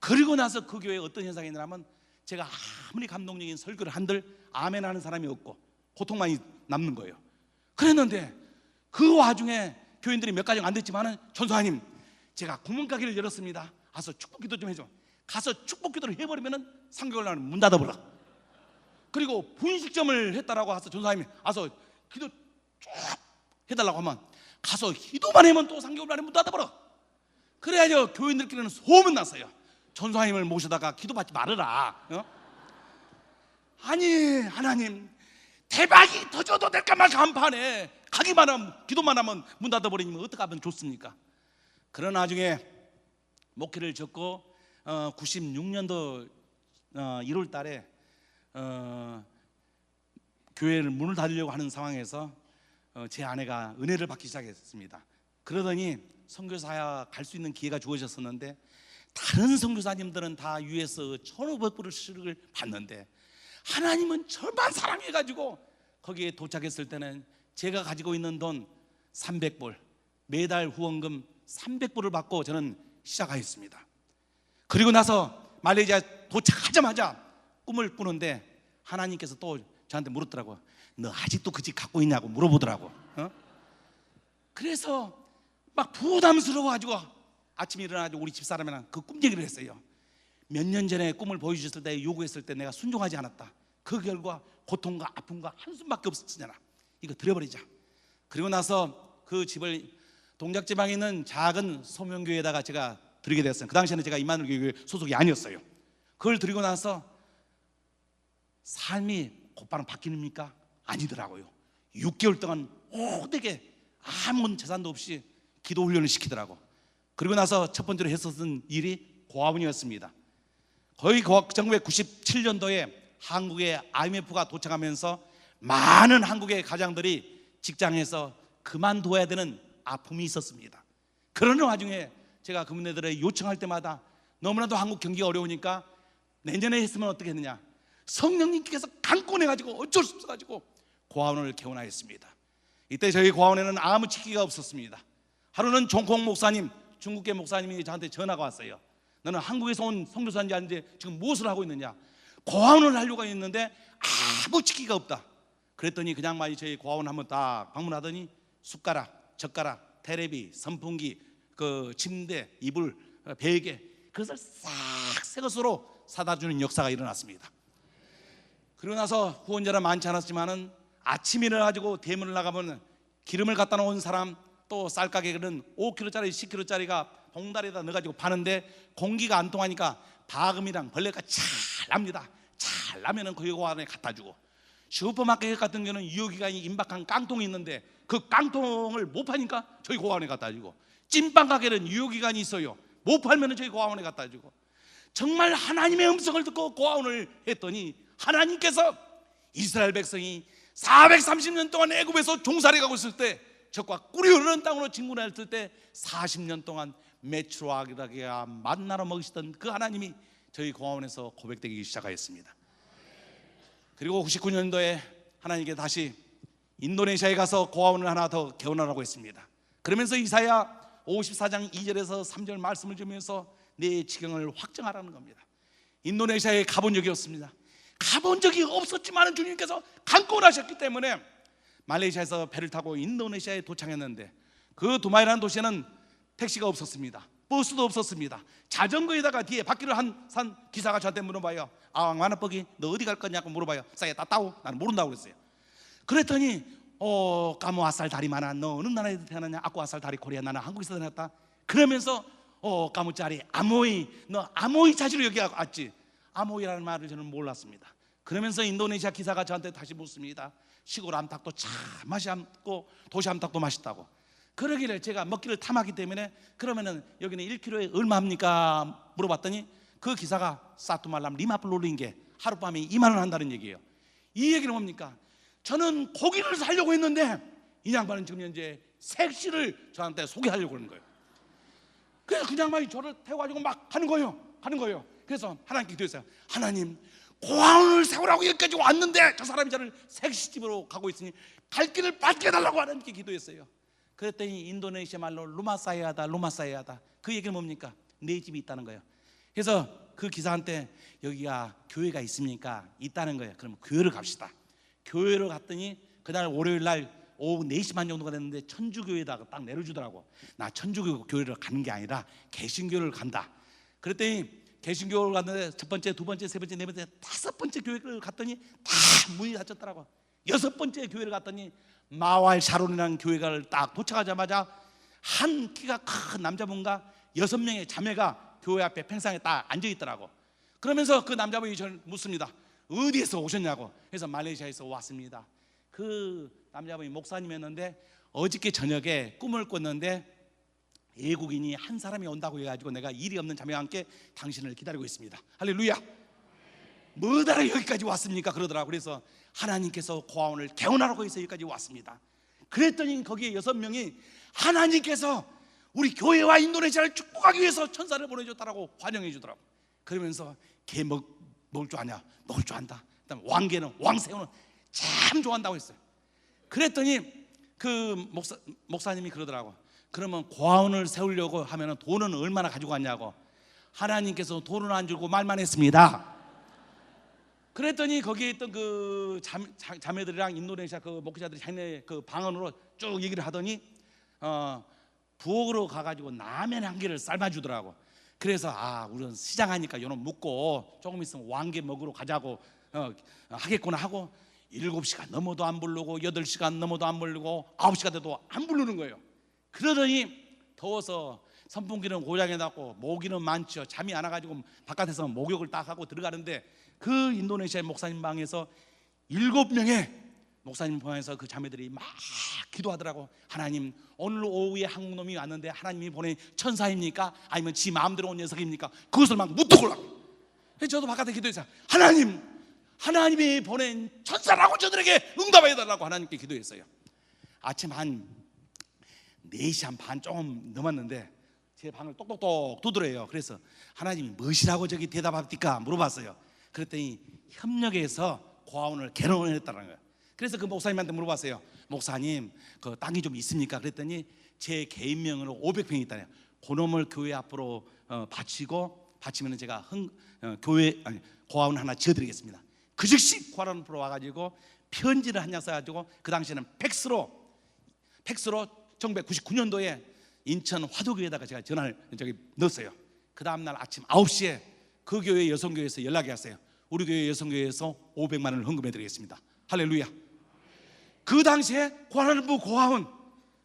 그리고 나서 그 교회에 어떤 현상이 있냐면 제가 아무리 감동적인 설교를 한들 아멘 하는 사람이 없고 고통만이 남는 거예요. 그랬는데 그 와중에 교인들이 몇 가지 안 됐지만은 전도사님 제가 구멍가게를 열었습니다. 가서 축복기도 좀 해줘. 가서 축복기도를 해버리면은 3개월 안에 문 닫아버려. 그리고 분식점을 했다라고 해서 전도사님이 가서 기도 쭉 해달라고 하면 가서 기도만 하면 또 3개월 안에 문 닫아버려. 그래야죠 교인들끼리는 소문 났어요. 전도사님을 모셔다가 기도받지 말아라. 아니 하나님 대박이 터져도 될까 말까 한판에 가기만 하면 기도만 하면 문 닫아버리면 어떡하면 좋습니까? 그런 나중에 목회를 접고 96년도 1월 달에 교회를 문을 닫으려고 하는 상황에서 제 아내가 은혜를 받기 시작했습니다. 그러더니 선교사야 갈 수 있는 기회가 주어졌었는데 다른 선교사님들은 다 유에서 1,500불을 받는데 하나님은 절반 사랑해가지고 거기에 도착했을 때는 제가 가지고 있는 돈 300불, 매달 후원금 300불을 받고 저는 시작하였습니다. 그리고 나서 말레이시아 도착하자마자 꿈을 꾸는데 하나님께서 또 저한테 물었더라고요. 너 아직도 그 집 갖고 있냐고 물어보더라고. 그래서 막 부담스러워가지고 아침에 일어나가지고 우리 집사람이랑 그 꿈 얘기를 했어요. 몇 년 전에 꿈을 보여주셨을 때 요구했을 때 내가 순종하지 않았다. 그 결과 고통과 아픔과 한숨밖에 없었잖아. 이거 드려버리자. 그리고 나서 그 집을 동작지방에 있는 작은 소명교회에다가 제가 드리게 됐어요. 그 당시에는 제가 임마누엘 교회 소속이 아니었어요. 그걸 드리고 나서 삶이 곧바로 바뀌니까 아니더라고요. 6개월 동안 오되게 아무 재산도 없이 기도 훈련을 시키더라고. 그리고 나서 첫 번째로 했었던 일이 고아원이었습니다. 거의 1997년도에 한국에 IMF가 도착하면서 많은 한국의 가장들이 직장에서 그만둬야 되는 아픔이 있었습니다. 그러는 와중에 제가 그분들의 요청할 때마다 너무나도 한국 경기가 어려우니까 내년에 했으면 어떻게 했느냐, 성령님께서 강권해가지고 어쩔 수 없어가지고 고아원을 개원하였습니다. 이때 저희 고아원에는 아무 치기가 없었습니다. 하루는 종콩 목사님, 중국계 목사님이 저한테 전화가 왔어요. 너는 한국에서 온 선교사인지 아닌지 지금 무엇을 하고 있느냐. 고아원을 하려고 했는데 아무 치기가 없다. 그랬더니 그냥 많이 저희 고아원 한번 딱 방문하더니 숟가락, 젓가락, 테레비, 선풍기, 그 침대, 이불, 베개, 그것을 싹 새 것으로 사다 주는 역사가 일어났습니다. 그리고 나서 후원자는 많지 않았지만은 아침에 일어나가지고 대문을 나가면 기름을 갖다 놓은 사람, 또 쌀가게는 5kg짜리 10kg짜리가 봉다리에다 넣어가지고 파는데 공기가 안 통하니까 바금이랑 벌레가 잘 납니다. 잘 나면은 그 고아원에 갖다 주고, 슈퍼마켓 같은 경우는 유효기간이 임박한 깡통이 있는데 그 깡통을 못 파니까 저희 고아원에 갖다 주고, 찐빵 가게는 유효기간이 있어요. 못 팔면은 저희 고아원에 갖다 주고, 정말 하나님의 음성을 듣고 고아원을 했더니 하나님께서 이스라엘 백성이 430년 동안 애굽에서 종살이 가고 있을 때 적과 꿀이 흐르는 땅으로 진군했을 때 40년 동안 메추라기가 만나러 먹이시던 그 하나님이 저희 고아원에서 고백되기 시작하였습니다. 그리고 99년도에 하나님께 다시 인도네시아에 가서 고아원을 하나 더 개원하라고 했습니다. 그러면서 이사야 54장 2절에서 3절 말씀을 주면서 내 지경을 확정하라는 겁니다. 인도네시아에 가본 적이 없습니다. 가본 적이 없었지만 주님께서 강권하셨기 때문에 말레이시아에서 배를 타고 인도네시아에 도착했는데 그 두마이라는 도시에는 택시가 없었습니다. 버스도 없었습니다. 자전거에다가 뒤에 바퀴를 산 기사가 저한테 물어봐요. 아왕마나뻑이 너 어디 갈 거냐고 물어봐요. 싸게 따따오. 나는 모른다고 그랬어요. 그랬더니 까모 아살 다리마나 너 어느 나라에서 태어났냐? 아쿠 아살 다리 코리아, 나는 한국에서 태어났다. 그러면서 까무짜리 아모이, 너 아모이 자식을 여기 왔지. 아모이라는 말을 저는 몰랐습니다. 그러면서 인도네시아 기사가 저한테 다시 묻습니다. 시골 암탉도 참 맛이 없고 도시 암탉도 맛있다고. 그러기를 제가 먹기를 탐하기 때문에 그러면은 여기는 1kg에 얼마 합니까? 물어봤더니 그 기사가 사투말람 리마플로린 게 하룻밤에 2만 원 한다는 얘기예요. 이 얘기는 뭡니까? 저는 고기를 사려고 했는데 이 양반은 지금 현재 색시를 저한테 소개하려고 하는 거예요. 그래서 그 양반이 저를 태워가지고 막 가는 거예요. 그래서 하나님께 기도했어요. 하나님, 고아원을 세우라고 여기까지 왔는데 저 사람이 저를 색시집으로 가고 있으니 갈 길을 밝혀달라고 하나님께 기도했어요. 그랬더니 인도네시아 말로 루마사야다 그 얘기는 뭡니까? 내 집이 있다는 거예요. 그래서 그 기사한테 여기가 교회가 있습니까? 있다는 거예요. 그럼 교회를 갑시다. 교회를 갔더니 그날 월요일 날 오후 4시 반 정도가 됐는데 천주교회에다가 딱 내려주더라고. 나 천주교회를 가는 게 아니라 개신교를 간다. 그랬더니 개신교를 갔는데 첫 번째, 두 번째, 세 번째, 네 번째, 다섯 번째 교회를 갔더니 다 문이 닫혔더라고. 여섯 번째 교회를 갔더니 마왈 샤론이라는 교회가 딱 도착하자마자 한 키가 큰 남자분과 6명의 자매가 교회 앞에 팽상에 딱 앉아 있더라고. 그러면서 그 남자분이 저를 묻습니다. 어디에서 오셨냐고. 그래서 말레이시아에서 왔습니다. 그 남자분이 목사님이었는데 어저께 저녁에 꿈을 꿨는데 외국인이 한 사람이 온다고 해가지고 내가 일이 없는 자매와 함께 당신을 기다리고 있습니다. 할렐루야. 뭐하러 여기까지 왔습니까? 그러더라고. 그래서 하나님께서 고아원을 개원하라고 해서 여기까지 왔습니다. 그랬더니 거기에 6명이 하나님께서 우리 교회와 인도네시아를 축복하기 위해서 천사를 보내줬다라고 환영해 주더라고. 그러면서 개 먹을 줄 아냐? 먹을 줄 안다. 그다음에 왕개는 왕새우는 참 좋아한다고 했어요. 그랬더니 그 목사님이 그러더라고. 그러면 고아원을 세우려고 하면 돈은 얼마나 가지고 왔냐고. 하나님께서 돈은 안 주고 말만 했습니다. 그랬더니 거기에 있던 그 자매들이랑 인도네시아 그 목회자들이 자기네 그 방언으로 쭉 얘기를 하더니 부엌으로 가가지고 라면 한 개를 삶아주더라고. 그래서 우리는 시장 하니까 요놈 묵고 조금 있으면 왕개 먹으러 가자고 하겠구나 하고 7시간 넘어도 안 부르고 8시간 넘어도 안 부르고 9시간 돼도 안 부르는 거예요. 그러더니 더워서 선풍기는 고장이 났고 모기는 많죠. 잠이 안 와가지고 바깥에서 목욕을 딱 하고 들어가는데 그 인도네시아 목사님 방에서 7명의 목사님 방에서 그 자매들이 막 기도하더라고. 하나님, 오늘 오후에 한국 놈이 왔는데 하나님이 보낸 천사입니까? 아니면 지 마음대로 온 녀석입니까? 그것을 막 묻더라고. 저도 바깥에 기도했어요. 하나님, 하나님이 보낸 천사라고 저들에게 응답해 달라고 하나님께 기도했어요. 아침 한 4시 한 반 조금 넘었는데 제 방을 똑똑똑 두드려요. 그래서 하나님이 무엇이라고 저기 대답합니까? 물어봤어요. 그랬더니 협력해서 고아원을 개론했다는 거예요. 그래서 그 목사님한테 물어봤어요. 목사님, 그 땅이 좀 있습니까? 그랬더니 제 개인명으로 500평이 있다네요. 그놈을 교회 앞으로 바치면 제가 고아원 하나 지어드리겠습니다. 그 즉시 고아원 앞으로 와가지고 편지를 한 장 써가지고 그 당시에는 팩스로 1999년도에 인천 화도교회에다가 제가 전화를 넣었어요. 그 다음날 아침 9시에 그 교회 여성교회에서 연락이 왔어요. 우리 교회 여성교회에서 500만 원을 헌금해 드리겠습니다. 할렐루야. 그 당시에 고아원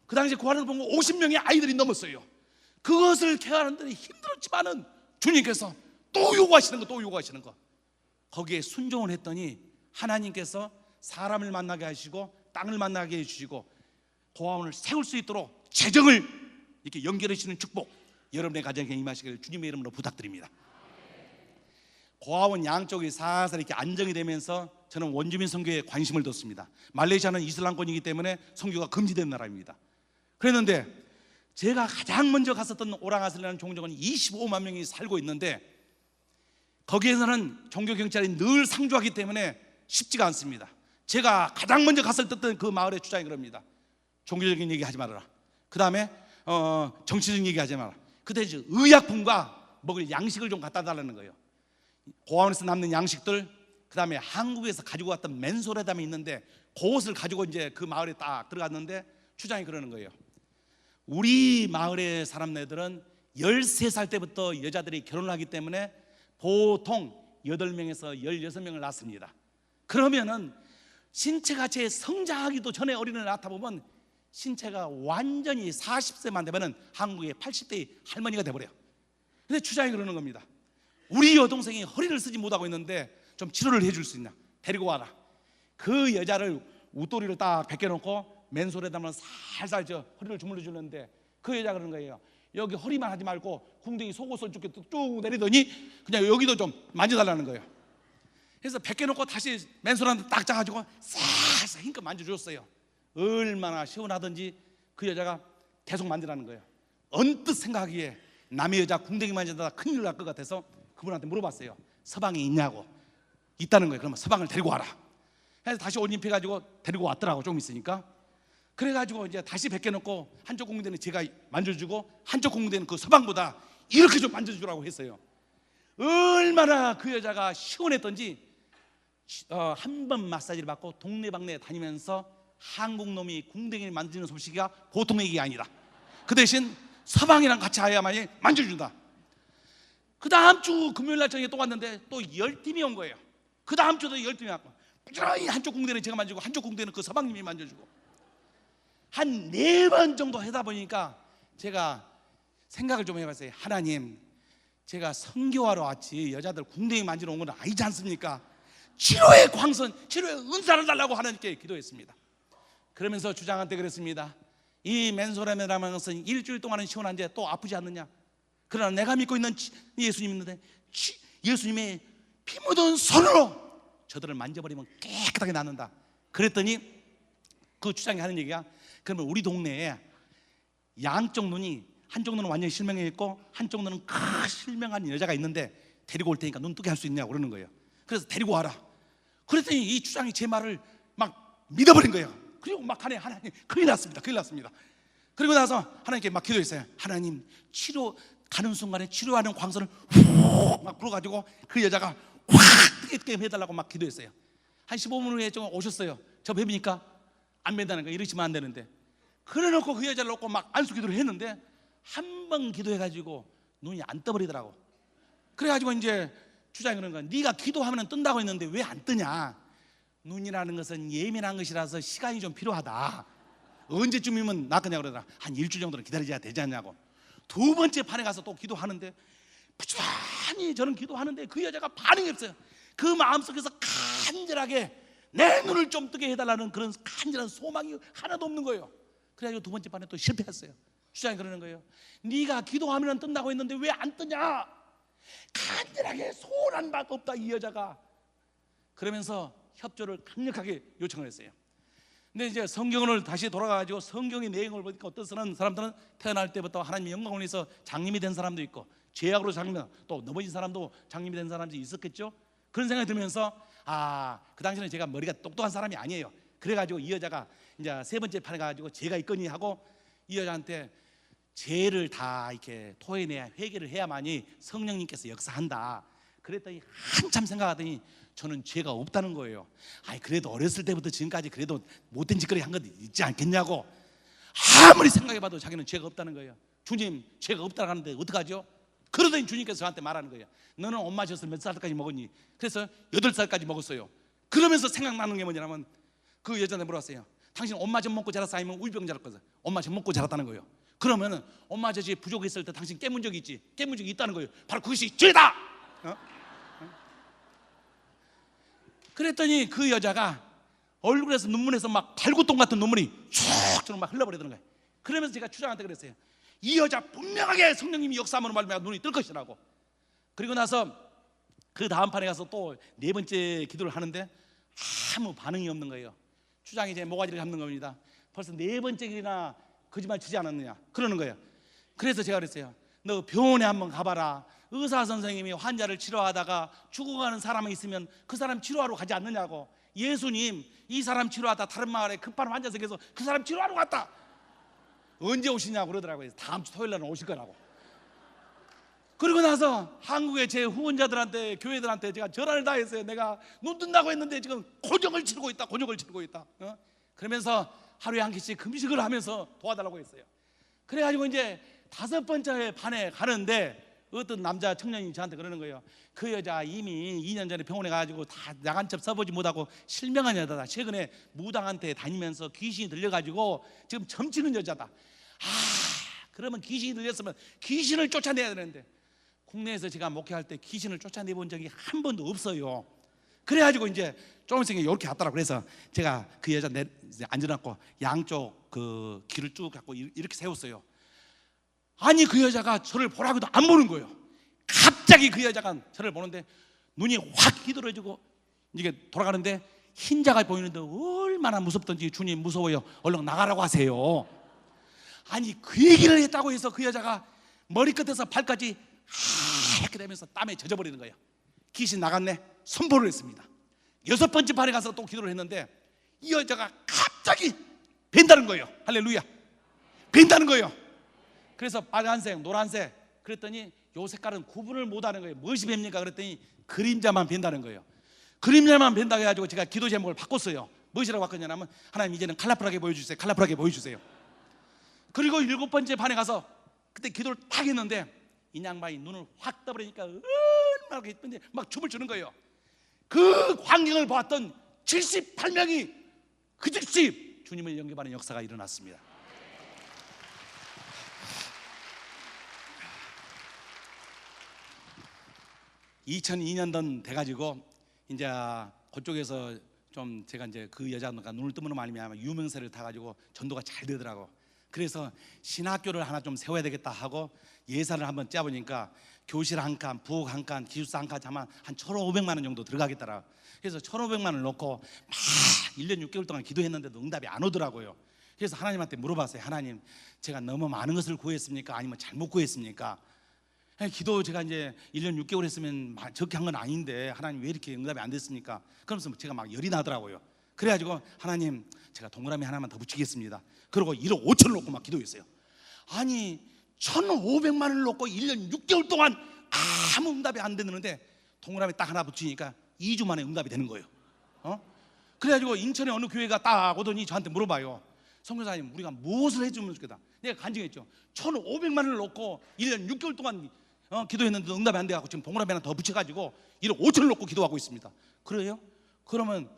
그 당시에 고아원을 본 50명의 아이들이 넘었어요. 그것을 케어하는 데는 힘들었지만은 주님께서 또 요구하시는 거 거기에 순종을 했더니 하나님께서 사람을 만나게 하시고 땅을 만나게 해주시고 고아원을 세울 수 있도록 재정을 이렇게 연결하시는 축복 여러분의 가정에 임하시기를 주님의 이름으로 부탁드립니다. 고아원 양쪽이 살살 이렇게 안정이 되면서 저는 원주민 선교에 관심을 뒀습니다. 말레이시아는 이슬람권이기 때문에 선교가 금지된 나라입니다. 그랬는데 제가 가장 먼저 갔었던 오랑아슬이라는 종족은 25만 명이 살고 있는데 거기에서는 종교경찰이 늘 상주하기 때문에 쉽지가 않습니다. 제가 가장 먼저 갔을 때 그 마을의 주장이 그럽니다. 종교적인 얘기 하지 말아라. 그 다음에 정치적인 얘기 하지 마라. 그때 이제 의약품과 먹을 양식을 좀 갖다 달라는 거예요. 고아원에서 남는 양식들, 그 다음에 한국에서 가지고 왔던 맨소레담이 있는데 그것을 가지고 이제 그 마을에 딱 들어갔는데 추장이 그러는 거예요. 우리 마을의 사람네들은 13살 때부터 여자들이 결혼을 하기 때문에 보통 8명에서 16명을 낳습니다. 그러면은 신체가 제 성장하기도 전에 어린애를 낳다 보면 신체가 완전히 40세만 되면은 한국의 80대의 할머니가 돼버려요. 근데 추장이 그러는 겁니다. 우리 여동생이 허리를 쓰지 못하고 있는데 좀 치료를 해줄 수 있냐? 데리고 와라. 그 여자를 웃도리를 딱 벗겨놓고 맨솔에다만 살살 허리를 주물러 주는데 그 여자가 그러는 거예요. 여기 허리만 하지 말고 궁둥이 속옷을 쭉 내리더니 그냥 여기도 좀 만져달라는 거예요. 그래서 벗겨놓고 다시 맨솔한테 딱 짜가지고 살살 힘껏 만져줬어요. 얼마나 시원하든지 그 여자가 계속 만지라는 거예요. 언뜻 생각하기에 남의 여자 궁둥이 만지다가 큰일 날 것 같아서 그분한테 물어봤어요. 서방이 있냐고. 있다는 거예요. 그러면 서방을 데리고 와라. 그래서 다시 올림픽 가지고 데리고 왔더라고. 조금 있으니까. 그래가지고 이제 다시 벗겨놓고 한쪽 공대는 제가 만져주고 한쪽 공대는 그 서방보다 이렇게 좀 만져주라고 했어요. 얼마나 그 여자가 시원했던지 한 번 마사지를 받고 동네방네 다니면서 한국 놈이 궁뎅이를 만지는 솜씨가 보통 얘기가 아니다. 그 대신 서방이랑 같이 해야만이 만져준다. 그 다음 주 금요일날 저녁에 또 왔는데 또 10팀이 온 거예요. 그 다음 주도 10팀이 왔고 부지런히 한쪽 궁대는 제가 만지고 한쪽 궁대는 그 서방님이 만져주고 한 4번 정도 하다 보니까 제가 생각을 좀 해봤어요. 하나님, 제가 성교하러 왔지 여자들 궁뎅이 만지러 온 건 아니지 않습니까? 치료의 광선, 치료의 은사를 달라고 하나님께 기도했습니다. 그러면서 주장한테 그랬습니다. 이 맨소라면이라는 것은 일주일 동안은 시원한데 또 아프지 않느냐? 그러나 내가 믿고 있는 예수님 있는데 예수님의 피 묻은 손으로 저들을 만져버리면 깨끗하게 낫는다. 그랬더니 그 주장이 하는 얘기가 그러면 우리 동네에 양쪽 눈이 한쪽 눈은 완전히 실명해 있고 한쪽 눈은 실명한 여자가 있는데 데리고 올 테니까 눈 뜨게 할 수 있냐고 그러는 거예요. 그래서 데리고 와라. 그랬더니 이 주장이 제 말을 막 믿어버린 거예요. 그리고 막 하네. 하나님 큰일 났습니다. 큰일 났습니다. 그리고 나서 하나님께 막 기도했어요. 하나님 치료 가는 순간에 치료하는 광선을 훅 막 불어가지고 그 여자가 확 뜨게 해달라고 막 기도했어요. 한 15분 후에 좀 오셨어요. 저 뵈니까 안 뵌다는 거예요. 이러시면 안 되는데. 그래놓고 그 여자를 놓고 막 안수 기도를 했는데 한 번 기도해가지고 눈이 안 떠버리더라고. 그래가지고 이제 주장이 그러는 거야. 네가 기도하면 뜬다고 했는데 왜 안 뜨냐? 눈이라는 것은 예민한 것이라서 시간이 좀 필요하다. 언제쯤이면 낫겠냐고 그러더라. 한 일주일 정도는 기다려야 되지 않냐고. 두 번째 판에 가서 또 기도하는데 부지런히 저는 기도하는데 그 여자가 반응이 없어요. 그 마음속에서 간절하게 내 눈을 좀 뜨게 해달라는 그런 간절한 소망이 하나도 없는 거예요. 그래가지고 두 번째 판에 또 실패했어요. 주장이 그러는 거예요. 네가 기도하면 뜬다고 했는데 왜 안 뜨냐? 간절하게 소원한 바가 없다 이 여자가. 그러면서 협조를 강력하게 요청을 했어요. 근데 이제 성경을 다시 돌아가가지고 성경의 내용을 보니까 어떤 사람들은 태어날 때부터 하나님의 영광을 위해서 장님이 된 사람도 있고 죄악으로 장님, 또 넘어진 사람도 장님이 된 사람도 있었겠죠. 그런 생각이 들면서 그 당시에는 제가 머리가 똑똑한 사람이 아니에요. 그래가지고 이 여자가 이제 세 번째 판에 가가지고 죄가 있거니 하고 이 여자한테 죄를 다 이렇게 토해내야 회개를 해야만이 성령님께서 역사한다. 그랬더니 한참 생각하더니 저는 죄가 없다는 거예요. 그래도 어렸을 때부터 지금까지 그래도 못된 짓거리 한 건 있지 않겠냐고. 아무리 생각해봐도 자기는 죄가 없다는 거예요. 주님 죄가 없다고 하는데 어떡하죠? 그러더니 주님께서 저한테 말하는 거예요. 너는 엄마 젖을 몇 살까지 먹었니? 그래서 8살까지 먹었어요. 그러면서 생각나는 게 뭐냐면 그 여자한테 물어봤어요. 당신 엄마 젖 먹고 자랐어 아니면 우유병 자랐거든? 엄마 젖 먹고 자랐다는 거예요. 그러면은 엄마 젖이 부족했을 때 당신 깨문 적이 있지? 깨문 적이 있다는 거예요. 바로 그것이 죄다. 그랬더니 그 여자가 얼굴에서 눈물에서 막 달구똥 같은 눈물이 쭉 막 흘러버리더는 거예요. 그러면서 제가 주장한테 그랬어요. 이 여자 분명하게 성령님이 역사함으로 말미암아 눈이 뜰 것이라고. 그리고 나서 그 다음 판에 가서 또 4번째 기도를 하는데 아무 반응이 없는 거예요. 주장이 이제 모가지를 잡는 겁니다. 벌써 4번째 길이나 거짓말 치지 않았느냐 그러는 거예요. 그래서 제가 그랬어요. 너 병원에 한번 가봐라. 의사 선생님이 환자를 치료하다가 죽어가는 사람이 있으면 그 사람 치료하러 가지 않느냐고. 예수님 이 사람 치료하다 다른 마을에 급한 환자 생겨서 그 사람 치료하러 갔다. 언제 오시냐고 그러더라고요. 다음 주 토요일 날은 오실 거라고. 그리고 나서 한국의 제 후원자들한테 교회들한테 제가 전화를 다 했어요. 내가 눈 뜬다고 했는데 지금 곤욕을 치르고 있다. 곤욕을 치르고 있다. 그러면서 하루에 한 끼씩 금식을 하면서 도와달라고 했어요. 그래가지고 이제 5번째 판에 가는데 어떤 남자 청년이 저한테 그러는 거예요. 그 여자 이미 2년 전에 병원에 가가지고 다 나간 첩 써보지 못하고 실명한 여자다. 최근에 무당한테 다니면서 귀신이 들려가지고 지금 점치는 여자다. 그러면 귀신이 들렸으면 귀신을 쫓아내야 되는데 국내에서 제가 목회할 때 귀신을 쫓아내본 적이 한 번도 없어요. 그래가지고 이제 조금 있으니까 이렇게 왔더라고. 그래서 제가 그 여자 앉아놨고 양쪽 그 귀를 쭉 갖고 이렇게 세웠어요. 아니 그 여자가 저를 보라고도 안 보는 거예요. 갑자기 그 여자가 저를 보는데 눈이 확 휘두러지고 이게 돌아가는데 흰자가 보이는데 얼마나 무섭던지 주님 무서워요. 얼른 나가라고 하세요. 아니 그 얘기를 했다고 해서 그 여자가 머리끝에서 발까지 깨끗하면서 땀에 젖어버리는 거예요. 귀신 나갔네. 선포를 했습니다. 6번째 판에 가서 또 기도를 했는데 이 여자가 갑자기 벤다는 거예요. 할렐루야. 벤다는 거예요. 그래서 빨간색, 노란색 그랬더니 요 색깔은 구분을 못하는 거예요. 무엇이 뱀니까? 그랬더니 그림자만 벤다는 거예요. 그림자만 벤다고 해가지고 제가 기도 제목을 바꿨어요. 무엇이라고 바꿨냐면 하나님 이제는 컬러풀하게 보여주세요. 컬러풀하게 보여주세요. 그리고 7번째 판에 가서 그때 기도를 딱 했는데 이 양반이 눈을 확 떠버리니까 얼마나 예쁜데 막 춤을 추는 거예요. 그 광경을 보았던 78명이 그 즉시 주님을 영접하는 역사가 일어났습니다. (2002년) 돼가지고 이제 그쪽에서 좀 제가 이제 그 여자가 눈을 뜨는 말미암아 유명세를 타가지고 전도가 잘 되더라고. 그래서 신학교를 하나 좀 세워야 되겠다 하고 예산을 한번 짜보니까 교실 한 칸, 부엌 한 칸, 기숙사 한 칸 하면 한 1,500만 원 정도 들어가겠더라. 그래서 1,500만 원을 놓고 막 1년 6개월 동안 기도했는데도 응답이 안 오더라고요. 그래서 하나님한테 물어봤어요. 하나님, 제가 너무 많은 것을 구했습니까? 아니면 잘못 구했습니까? 기도 제가 이제 1년 6개월 했으면 적게 한 건 아닌데 하나님 왜 이렇게 응답이 안 됐습니까? 그러면서 제가 막 열이 나더라고요. 그래가지고 하나님, 제가 동그라미 하나만 더 붙이겠습니다. 그리고 1억 5천을 놓고 막 기도했어요. 아니 1,500만 원을 놓고 1년 6개월 동안 아무 응답이 안 됐는데 동그라미 딱 하나 붙이니까 2주 만에 응답이 되는 거예요. 그래가지고 인천에 어느 교회가 딱 오더니 저한테 물어봐요. 선교사님, 우리가 무엇을 해주면 좋겠다. 내가 간증했죠. 1,500만 원을 놓고 1년 6개월 동안 기도했는데 응답이 안 돼갖고 지금 동그라미 하나 더 붙여가지고 1억 5천을 놓고 기도하고 있습니다. 그래요? 그러면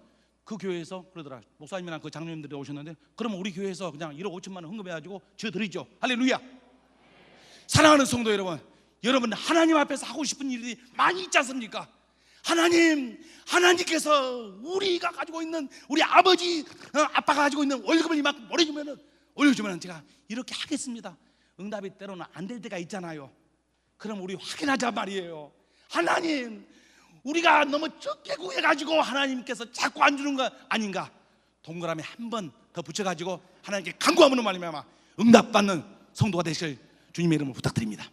그 교회에서 그러더라. 목사님이랑 그 장로님들이 오셨는데 그러면 우리 교회에서 그냥 1억 5천만 원 헌금해가지고 지어드리죠. 할렐루야. 사랑하는 성도 여러분, 여러분 하나님 앞에서 하고 싶은 일이 많이 있지 않습니까? 하나님께서 우리가 가지고 있는 우리 아버지, 아빠가 가지고 있는 월급을 이만큼 올려주면 제가 이렇게 하겠습니다. 응답이 때로는 안 될 때가 있잖아요. 그럼 우리 확인하자 말이에요. 하나님, 우리가 너무 적게 구해가지고 하나님께서 자꾸 안 주는 거 아닌가? 동그라미 한 번 더 붙여가지고 하나님께 간구하면 말미암아 응답받는 성도가 되실 주님의 이름을 부탁드립니다.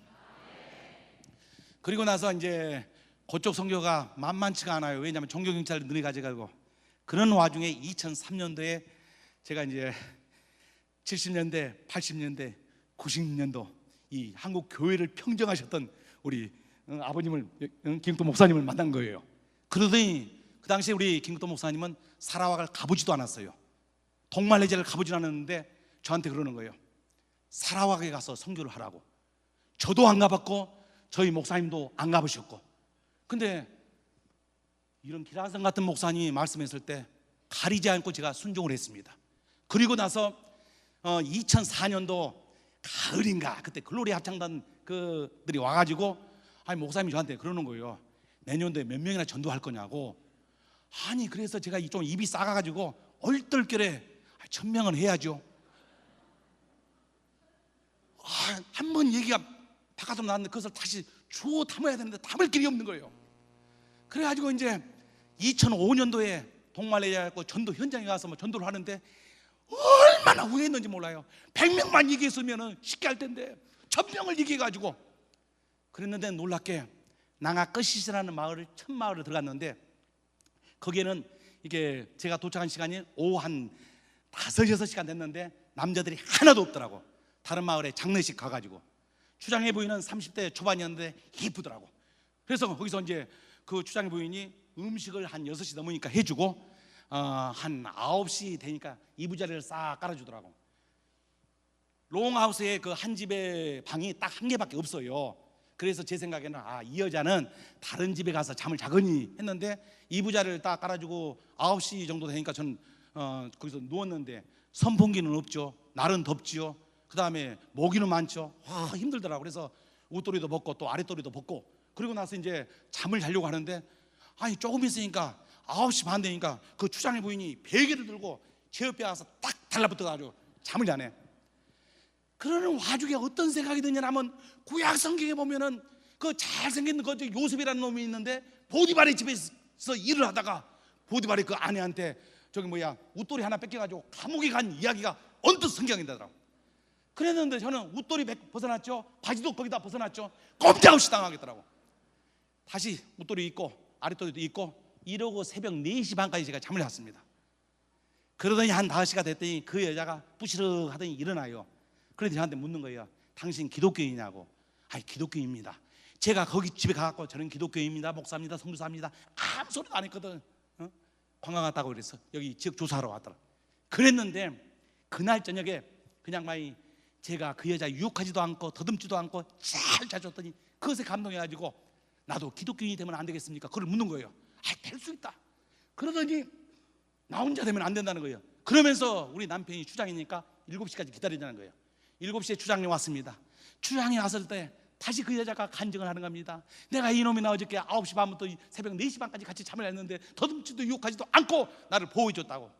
그리고 나서 이제 그쪽 선교가 만만치가 않아요. 왜냐하면 종교경찰을 늘이 가져가고 그런 와중에 2003년도에 제가 이제 70년대, 80년대, 90년도 이 한국 교회를 평정하셨던 우리 아버님을 김국도 목사님을 만난 거예요. 그러더니 그 당시에 우리 김국도 목사님은 사라왁을 가보지도 않았어요. 동말레이시아를 가보지도 않았는데 저한테 그러는 거예요. 사라왁에 가서 선교를 하라고. 저도 안 가봤고 저희 목사님도 안 가보셨고, 근데 이런 기라성 같은 목사님이 말씀했을 때 가리지 않고 제가 순종을 했습니다. 그리고 나서 2004년도 가을인가 그때 글로리 합창단 그들이 와가지고 아니 목사님이 저한테 그러는 거예요. 내년도에 몇 명이나 전도할 거냐고. 아니 그래서 제가 좀 입이 싸가지고 얼떨결에 1,000명은 해야죠. 한번 얘기가 바깥으로 나왔는데 그것을 다시 주워 담아야 되는데 담을 길이 없는 거예요. 그래가지고 이제 2005년도에 동말레이시아 전도 현장에 가서 뭐 전도를 하는데 얼마나 후회했는지 몰라요. 100명만 얘기했으면 쉽게 할 텐데 1,000명을 얘기해가지고 그랬는데 놀랍게 낭아 끝이라는 마을을 첫 마을을 들어갔는데 거기에는 이게 제가 도착한 시간이 오후 한 5, 6시간 됐는데 남자들이 하나도 없더라고. 다른 마을에 장례식 가가지고 추장의 부인은 30대 초반이었는데 이쁘더라고. 그래서 거기서 이제 그 추장의 부인이 음식을 한 6시 넘으니까 해주고 한 9시 되니까 이부자리를 싹 깔아주더라고. 롱하우스에 그 한 집에 방이 딱 한 개밖에 없어요. 그래서 제 생각에는 이 여자는 다른 집에 가서 잠을 자거니 했는데 이부자리를 딱 깔아주고 9시 정도 되니까 전 거기서 누웠는데 선풍기는 없죠. 날은 덥지요. 그 다음에 모기는 많죠. 힘들더라고. 그래서 웃도리도 벗고 또 아랫도리도 벗고 그리고 나서 이제 잠을 자려고 하는데 아니 조금 있으니까 9시 반 되니까 그 추장의 부인이 베개를 들고 제 옆에 와서 딱 달라붙어가지고 잠을 자네. 그러는 와중에 어떤 생각이 드냐면 구약 성경에 보면은 그 잘생긴 그 요셉이라는 놈이 있는데 보디발의 집에서 일을 하다가 보디발이 그 아내한테 웃돌이 하나 뺏겨가지고 감옥에 간 이야기가 언뜻 성경에 나더라고. 그랬는데 저는 웃돌이 벗어났죠. 바지도 거기다 벗어났죠. 꼼짝없이 당하겠더라고. 다시 웃돌이 입고 아랫도리도 입고 이러고 새벽 4시 반까지 제가 잠을 잤습니다. 그러더니 한 5시가 됐더니 그 여자가 부시럭하더니 일어나요. 그런데 저한테 묻는 거예요. 당신 기독교인이냐고. 아이, 기독교인입니다. 제가 거기 집에 가갖고 저는 기독교인입니다, 목사입니다, 선교사입니다 아무 소리도 안 했거든. 관광 갔다고 그래서 여기 지역 조사하러 왔더라. 그랬는데 그날 저녁에 그냥 많이 제가 그 여자 유혹하지도 않고 더듬지도 않고 잘 자줬더니 그것에 감동해가지고 나도 기독교인이 되면 안 되겠습니까? 그걸 묻는 거예요. 될 수 있다. 그러더니 나 혼자 되면 안 된다는 거예요. 그러면서 우리 남편이 추장이니까 7시까지 기다리자는 거예요. 7시에 추장이 왔습니다. 추장이 왔을 때 다시 그 여자가 간증을 하는 겁니다. 내가 이놈이나 어저께 9시 반부터 새벽 4시 반까지 같이 잠을 잤는데 더듬지도 유혹하지도 않고 나를 보호해줬다고.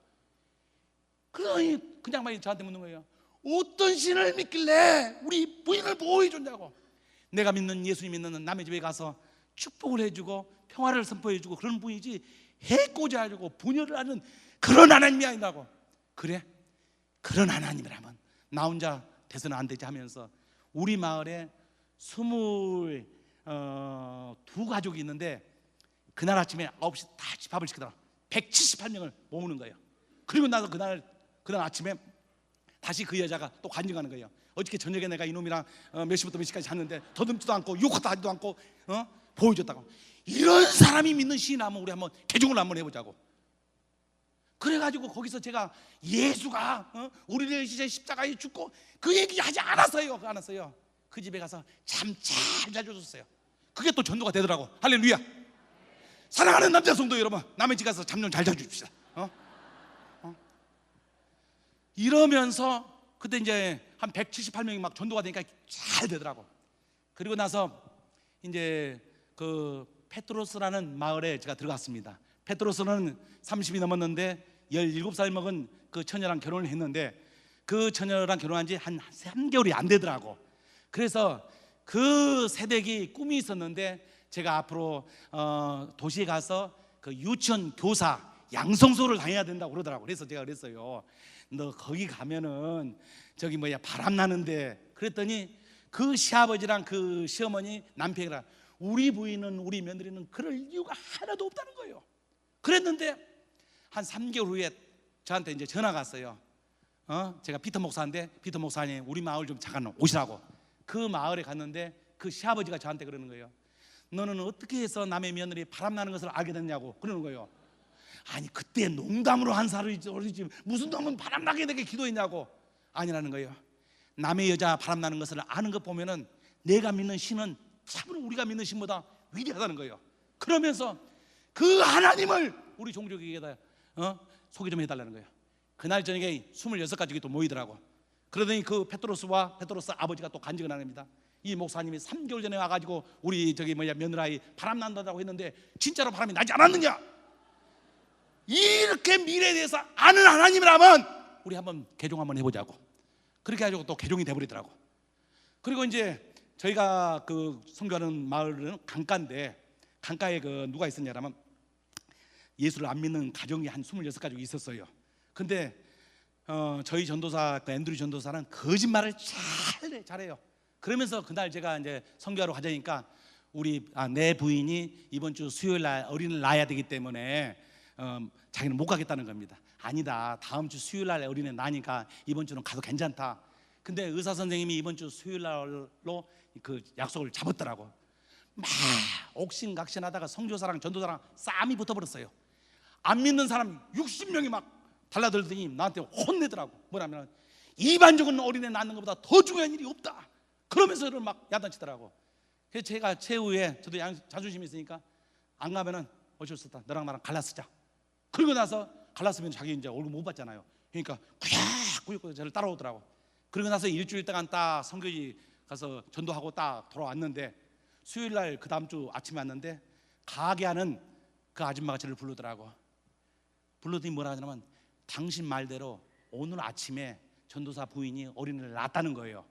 그러니 그냥 막 저한테 묻는 거예요. 어떤 신을 믿길래 우리 부인을 보호해줬냐고. 내가 믿는 예수님 믿는 남의 집에 가서 축복을 해주고 평화를 선포해주고 그런 분이지 해코지 하려고 분열을 하는 그런 하나님이 아니라고. 그래? 그런 하나님이라면 나 혼자 돼서는 안 되지 하면서 우리 마을에 22 가족이 있는데 그날 아침에 9시 다 집합을 시키더라. 178명을 모으는 거예요. 그리고 나서 그날 아침에 다시 그 여자가 또 간증하는 거예요. 어저께 저녁에 내가 이놈이랑 몇 시부터 몇 시까지 잤는데 더듬지도 않고 욕도 하지도 않고 보여줬다고. 이런 사람이 믿는 신이라면 우리 한번 개종을 한번 해보자고. 그래가지고 거기서 제가 예수가 우리를 위해 십자가에 죽고 그 얘기 하지 않았어요. 그 집에 가서 참 잘 자줘줬어요. 그게 또 전도가 되더라고. 할렐루야. 사랑하는 남자 성도 여러분, 남의 집 가서 잠 좀 잘 자줍시다. 이러면서 그때 이제 한 178명이 막 전도가 되니까 잘 되더라고. 그리고 나서 이제 그 페트로스라는 마을에 제가 들어갔습니다. 페트로스는 30이 넘었는데 17살 먹은 그 처녀랑 결혼을 했는데 그 처녀랑 결혼한 지 한 3개월이 안 되더라고. 그래서 그 세댁이 꿈이 있었는데 제가 앞으로 도시에 가서 그 유치원 교사 양성소를 다녀야 된다고 그러더라고. 그래서 제가 그랬어요. 너 거기 가면은 저기 바람 나는데. 그랬더니 그 시아버지랑 그 시어머니 남편이랑 우리 부인은 우리 며느리는 그럴 이유가 하나도 없다는 거예요. 그랬는데 한 3개월 후에 저한테 이제 전화가 왔어요. 제가 피터 목사인데 피터 목사님 우리 마을 좀 잠깐 오시라고. 그 마을에 갔는데 그 시아버지가 저한테 그러는 거예요. 너는 어떻게 해서 남의 며느리 바람 나는 것을 알게 됐냐고 그러는 거예요. 아니 그때 농담으로 한 살이지 무슨 놈은 바람 나게 되게 기도했냐고. 아니라는 거예요. 남의 여자 바람 나는 것을 아는 것 보면은 내가 믿는 신은 참으로 우리가 믿는 신보다 위대하다는 거예요. 그러면서 그 하나님을 우리 종족에게다 소개 좀 해달라는 거예요. 그날 저녁에 26가족이 또 모이더라고. 그러더니 그 페트로스 아버지가 또 간증을 합니다. 이 목사님이 3개월 전에 와가지고 우리 며느라이 바람 난다고 했는데 진짜로 바람이 나지 않았느냐. 이렇게 미래에 대해서 아는 하나님이라면 우리 한번 개종 한번 해보자고. 그렇게 해가지고 또 개종이 돼버리더라고. 그리고 이제 저희가 그 선교하는 마을은 강가인데 강가에 그 누가 있었냐면 예수를 안 믿는 가정이 한 26가족이 있었어요. 근데 저희 전도사 그 앤드류 전도사는 거짓말을 잘해요. 그러면서 그날 제가 이제 선교하러 가자니까 내 부인이 이번 주 수요일 날 어린이를 낳아야 되기 때문에 자기는 못 가겠다는 겁니다. 아니다, 다음 주 수요일 날 어린이 나니까 이번 주는 가도 괜찮다. 근데 의사 선생님이 이번 주 수요일 날로 그 약속을 잡았더라고. 막 옥신각신하다가 선교사랑 전도사랑 싸움이 붙어버렸어요. 안 믿는 사람 60명이 막 달라들더니 나한테 혼내더라고. 뭐냐면 이반적인 어린애 낳는 것보다 더 중요한 일이 없다. 그러면서 막 야단치더라고. 그래서 제가 최후에 저도 자존심이 있으니까 안 가면은 어쩔 수 없다. 너랑 나랑 갈라쓰자. 그리고 나서 갈랐으면 자기 이제 얼굴 못 봤잖아요. 그러니까 꾸역꾸역 저를 따라오더라고. 그리고 나서 일주일 동안 딱 선교지 가서 전도하고 딱 돌아왔는데 수요일 날 그 다음 주 아침에 왔는데 가게 하는 그 아줌마가 저를 부르더라고. 불러더니 뭐라 하냐면 당신 말대로 오늘 아침에 전도사 부인이 어린이를 낳았다는 거예요.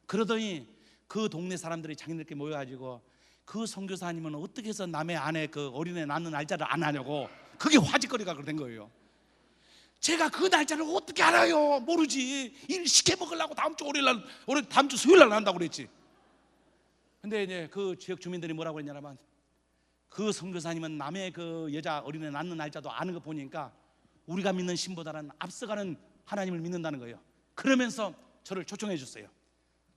그러더니 그 동네 사람들이 장인들께 모여가지고 그 선교사님은 어떻게 해서 남의 아내 그 어린애 낳는 날짜를 안 하냐고. 그게 화제거리가 된 거예요. 제가 그 날짜를 어떻게 알아요? 모르지. 일 시켜 먹으려고 다음 주 수요일 날 난다고 그랬지. 근데 이제 그 지역 주민들이 뭐라고 했냐면 그 선교사님은 남의 그 여자 어린애 낳는 날짜도 아는 거 보니까 우리가 믿는 신보다는 앞서가는 하나님을 믿는다는 거예요. 그러면서 저를 초청해 줬어요.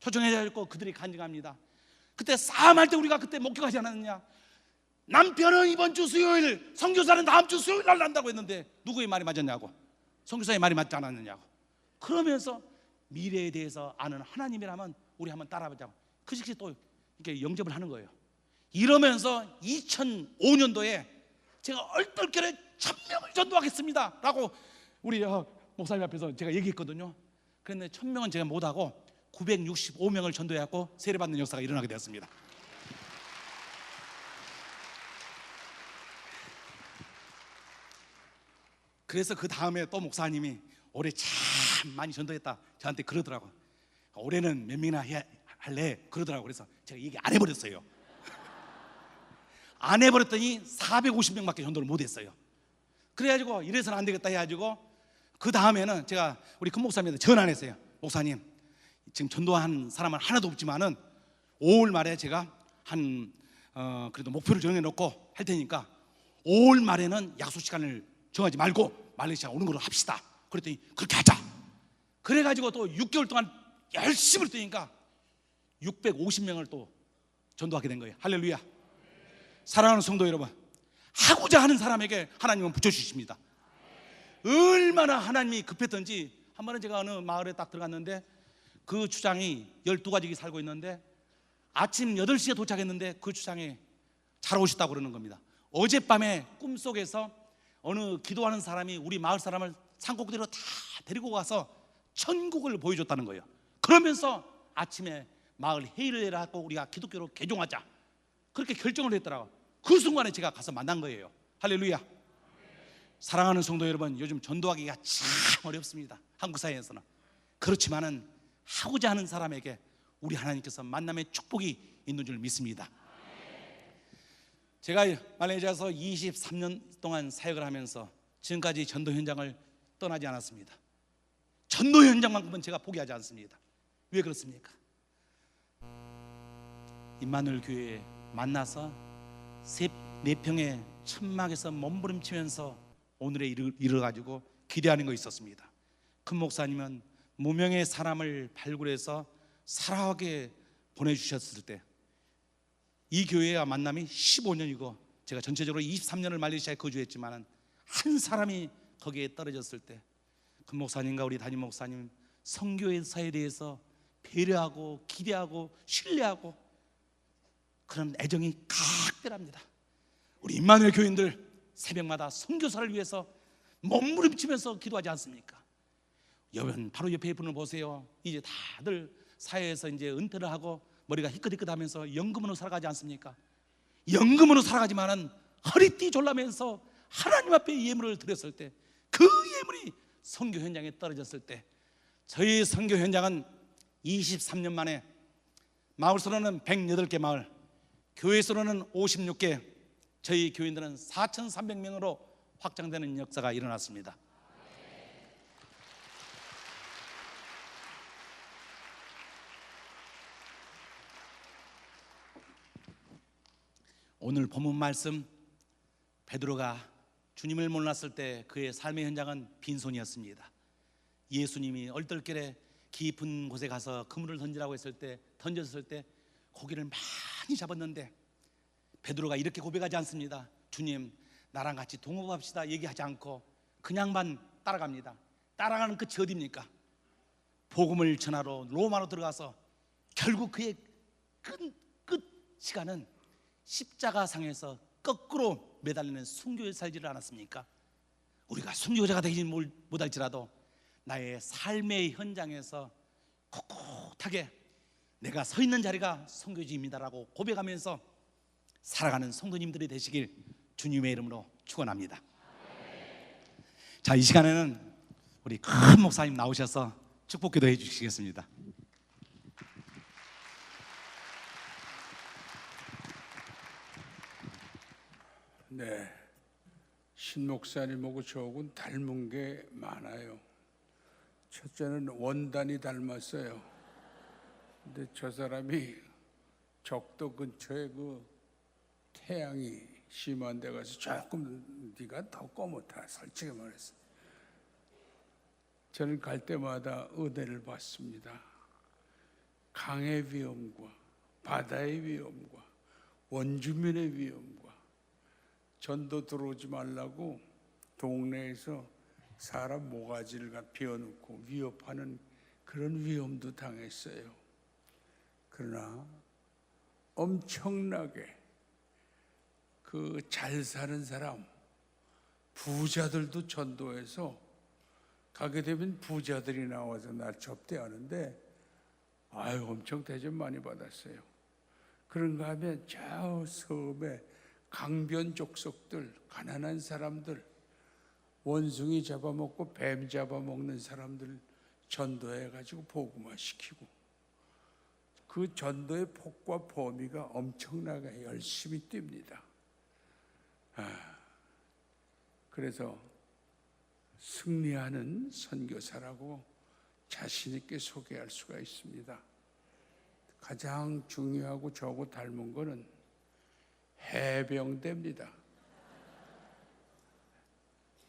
초청해 줬고 그들이 간증합니다. 그때 싸움할 때 우리가 그때 목격하지 않았느냐? 남편은 이번 주 수요일, 선교사는 다음 주 수요일 날 난다고 했는데 누구의 말이 맞았냐고. 선교사의 말이 맞지 않았느냐고. 그러면서 미래에 대해서 아는 하나님이라면 우리 한번 따라보자고. 그 즉시 또 이렇게 영접을 하는 거예요. 이러면서 2005년도에 제가 얼떨결에 1000명을 전도하겠습니다 라고 우리 목사님 앞에서 제가 얘기했거든요. 그런데 1000명은 제가 못하고 965명을 전도해갖고 세례받는 역사가 일어나게 되었습니다. 그래서 그 다음에 또 목사님이 올해 참 많이 전도했다 저한테 그러더라고. 올해는 몇 명이나 해야 할래? 그러더라고. 그래서 제가 얘기 안 해버렸어요. 안 해버렸더니 450명밖에 전도를 못했어요. 그래가지고 이래서는 안 되겠다 해가지고 그 다음에는 제가 우리 큰 목사님한테 전화 했어요. 목사님, 지금 전도한 사람은 하나도 없지만은 5월 말에 제가 그래도 목표를 정해놓고 할 테니까 5월 말에는 약속 시간을 정하지 말고 말레이시아 오는 걸로 합시다. 그랬더니 그렇게 하자. 그래가지고 또 6개월 동안 열심히 뛰니까 650명을 또 전도하게 된 거예요. 할렐루야. 사랑하는 성도 여러분, 하고자 하는 사람에게 하나님은 붙여주십니다. 얼마나 하나님이 급했던지 한 번은 제가 어느 마을에 딱 들어갔는데 그 주장이 12가족이 살고 있는데 아침 8시에 도착했는데 그 주장에 잘 오셨다고 그러는 겁니다. 어젯밤에 꿈속에서 어느 기도하는 사람이 우리 마을 사람을 산꼭대로 다 데리고 가서 천국을 보여줬다는 거예요. 그러면서 아침에 마을 회의를 해갖고 우리가 기독교로 개종하자 그렇게 결정을 했더라고요. 그 순간에 제가 가서 만난 거예요. 할렐루야. 사랑하는 성도 여러분, 요즘 전도하기가 참 어렵습니다. 한국 사회에서는. 그렇지만은 하고자 하는 사람에게 우리 하나님께서 만남의 축복이 있는 줄 믿습니다. 제가 말레이시아에서 23년 동안 사역을 하면서 지금까지 전도 현장을 떠나지 않았습니다. 전도 현장만큼은 제가 포기하지 않습니다. 왜 그렇습니까? 임마누엘 교회에 만나서 4평의 천막에서 몸부림치면서 오늘에 이르러가지고 기대하는 거 있었습니다. 큰 목사님은 무명의 사람을 발굴해서 살아가게 보내주셨을 때 이 교회와 만남이 15년이고 제가 전체적으로 23년을 말레이시아에 거주했지만 한 사람이 거기에 떨어졌을 때 큰 목사님과 우리 담임 목사님 선교사에 대해서 배려하고 기대하고 신뢰하고 그런 애정이 각별합니다. 우리 임마누엘 교인들 새벽마다 선교사를 위해서 몸부림치면서 기도하지 않습니까? 여러분 바로 옆에 분을 보세요. 이제 다들 사회에서 이제 은퇴를 하고 머리가 희끗희끗하면서 연금으로 살아가지 않습니까? 연금으로 살아가지만은 허리띠 졸라면서 하나님 앞에 예물을 드렸을 때 그 예물이 선교 현장에 떨어졌을 때 저희 선교 현장은 23년 만에 마을수로는 108개 마을, 교회수로는 56개, 저희 교인들은 4,300명으로 확장되는 역사가 일어났습니다. 오늘 본문 말씀, 베드로가 주님을 몰랐을 때 그의 삶의 현장은 빈손이었습니다. 예수님이 얼떨결에 깊은 곳에 가서 그물을 던지라고 던졌을 때 고기를 많이 잡았는데 베드로가 이렇게 고백하지 않습니다. 주님, 나랑 같이 동업합시다 얘기하지 않고 그냥만 따라갑니다. 따라가는 끝이 어디입니까? 복음을 전하러 로마로 들어가서 결국 그의 끝 시간은 십자가상에서 거꾸로 매달리는 순교에 살지를 않았습니까? 우리가 순교자가 되지 못할지라도 나의 삶의 현장에서 꿋꿋하게 내가 서 있는 자리가 선교지입니다라고 고백하면서 살아가는 성도님들이 되시길 주님의 이름으로 축원합니다. 자, 이 시간에는 우리 큰 목사님 나오셔서 축복기도 해주시겠습니다. 네, 신 목사님하고 저하고는 닮은 게 많아요. 첫째는 원단이 닮았어요. 근데 저 사람이 적도 근처에 그 태양이 심한 데 가서 조금 네가 더 꼬뭇하 솔직히 말해서 저는 갈 때마다 은혜를 받습니다. 강의 위험과 바다의 위험과 원주민의 위험과 전도 들어오지 말라고 동네에서 사람 모가지를 비워놓고 위협하는 그런 위험도 당했어요. 그러나 엄청나게 그 잘 사는 사람, 부자들도 전도해서 가게 되면 부자들이 나와서 날 접대하는데 아유 엄청 대접 많이 받았어요. 그런가 하면 저 섬에 강변 족속들, 가난한 사람들, 원숭이 잡아먹고 뱀 잡아먹는 사람들 전도해가지고 복음화시키고 그 전도의 폭과 범위가 엄청나게 열심히 뜁니다. 그래서 승리하는 선교사라고 자신 있게 소개할 수가 있습니다. 가장 중요하고 저하고 닮은 거는 해병대입니다.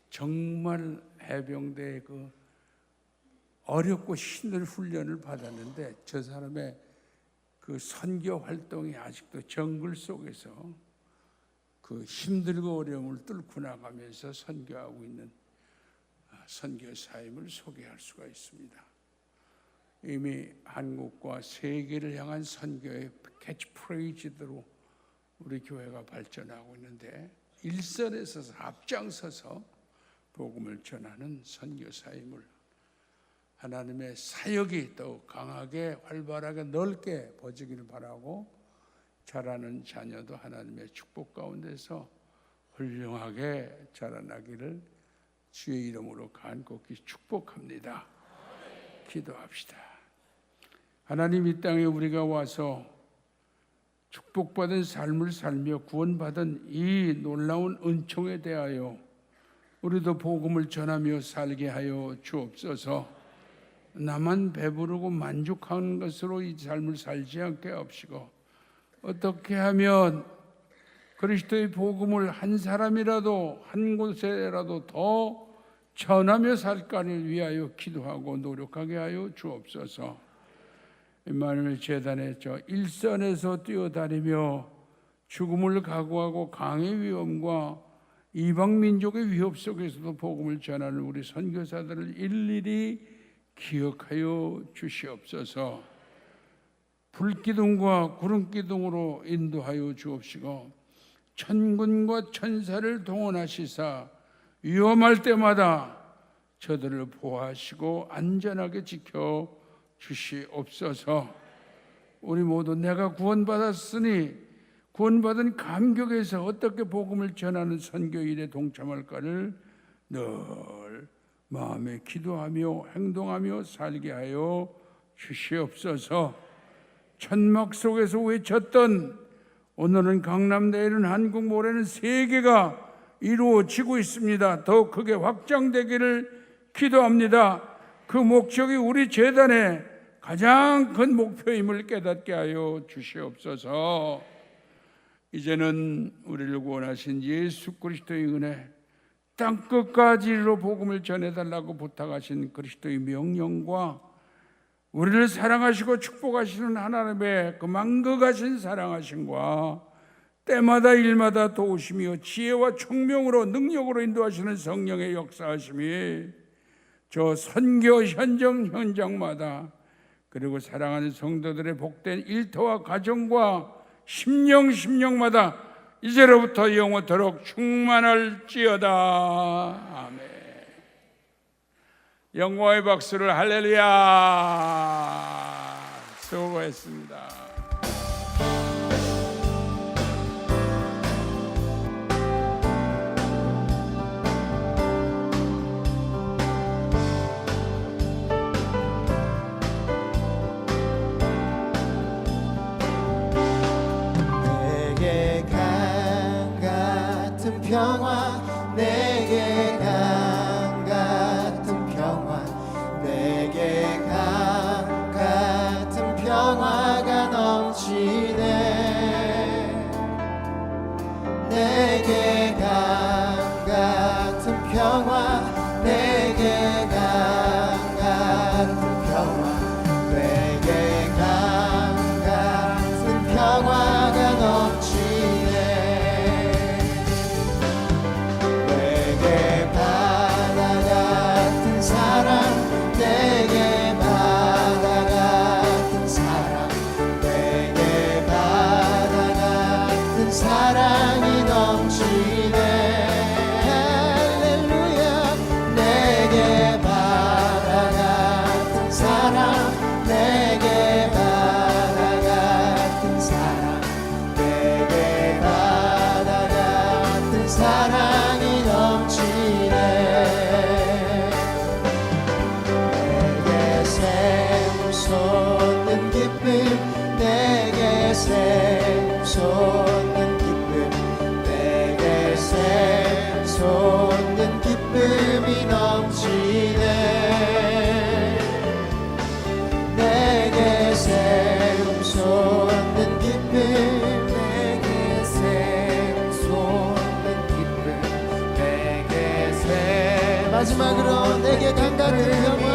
정말 해병대의 그 어렵고 힘든 훈련을 받았는데 저 사람의 그 선교 활동이 아직도 정글 속에서 그 힘들고 어려움을 뚫고 나가면서 선교하고 있는 선교사임을 소개할 수가 있습니다. 이미 한국과 세계를 향한 선교의 캐치프레이즈대로 우리 교회가 발전하고 있는데 일선에 서서 앞장서서 복음을 전하는 선교사임을 하나님의 사역이 더욱 강하게 활발하게 넓게 퍼지기를 바라고 자라는 자녀도 하나님의 축복 가운데서 훌륭하게 자라나기를 주의 이름으로 간곡히 축복합니다. 기도합시다. 하나님, 이 땅에 우리가 와서 축복받은 삶을 살며 구원받은 이 놀라운 은총에 대하여 우리도 복음을 전하며 살게 하여 주옵소서. 나만 배부르고 만족하는 것으로 이 삶을 살지 않게 하옵시고 어떻게 하면 그리스도의 복음을 한 사람이라도 한 곳에라도 더 전하며 살까를 위하여 기도하고 노력하게 하여 주옵소서. 임마누엘 재단의 저 일선에서 뛰어다니며 죽음을 각오하고 강의 위험과 이방 민족의 위협 속에서도 복음을 전하는 우리 선교사들을 일일이 기억하여 주시옵소서. 불기둥과 구름기둥으로 인도하여 주옵시고 천군과 천사를 동원하시사 위험할 때마다 저들을 보호하시고 안전하게 지켜 주시옵소서. 우리 모두 내가 구원받았으니 구원받은 감격에서 어떻게 복음을 전하는 선교일에 동참할까를 늘 마음에 기도하며 행동하며 살게 하여 주시옵소서. 천막 속에서 외쳤던 오늘은 강남, 내일은 한국, 모레는 세계가 이루어지고 있습니다. 더 크게 확장되기를 기도합니다. 그 목적이 우리 재단의 가장 큰 목표임을 깨닫게 하여 주시옵소서. 이제는 우리를 구원하신 예수 그리스도의 은혜, 땅끝까지로 복음을 전해달라고 부탁하신 그리스도의 명령과 우리를 사랑하시고 축복하시는 하나님의 그 만극하신 사랑하심과 때마다 일마다 도우시며 지혜와 총명으로 능력으로 인도하시는 성령의 역사하심이 저 선교 현장마다 그리고 사랑하는 성도들의 복된 일터와 가정과 심령마다 이제로부터 영원토록 충만할지어다. 아멘. 영광의 박수를 할렐루야. 수고했습니다. 내게 강 같은 평화, 내게 강 같은 평화, 내게 강 같은 평화가 넘치네. 내 내게 바다 같은 사랑, 내게 바다 같은 사랑이 넘치네. 내게 샘솟는 기쁨, 내게 샘솟는 기쁨, 내게 샘솟는 기쁨이 넘치네. 내게 샘솟는 기쁨, 내게 샘솟는 기쁨, 내게 샘 마지막으로 내게 강같은 영원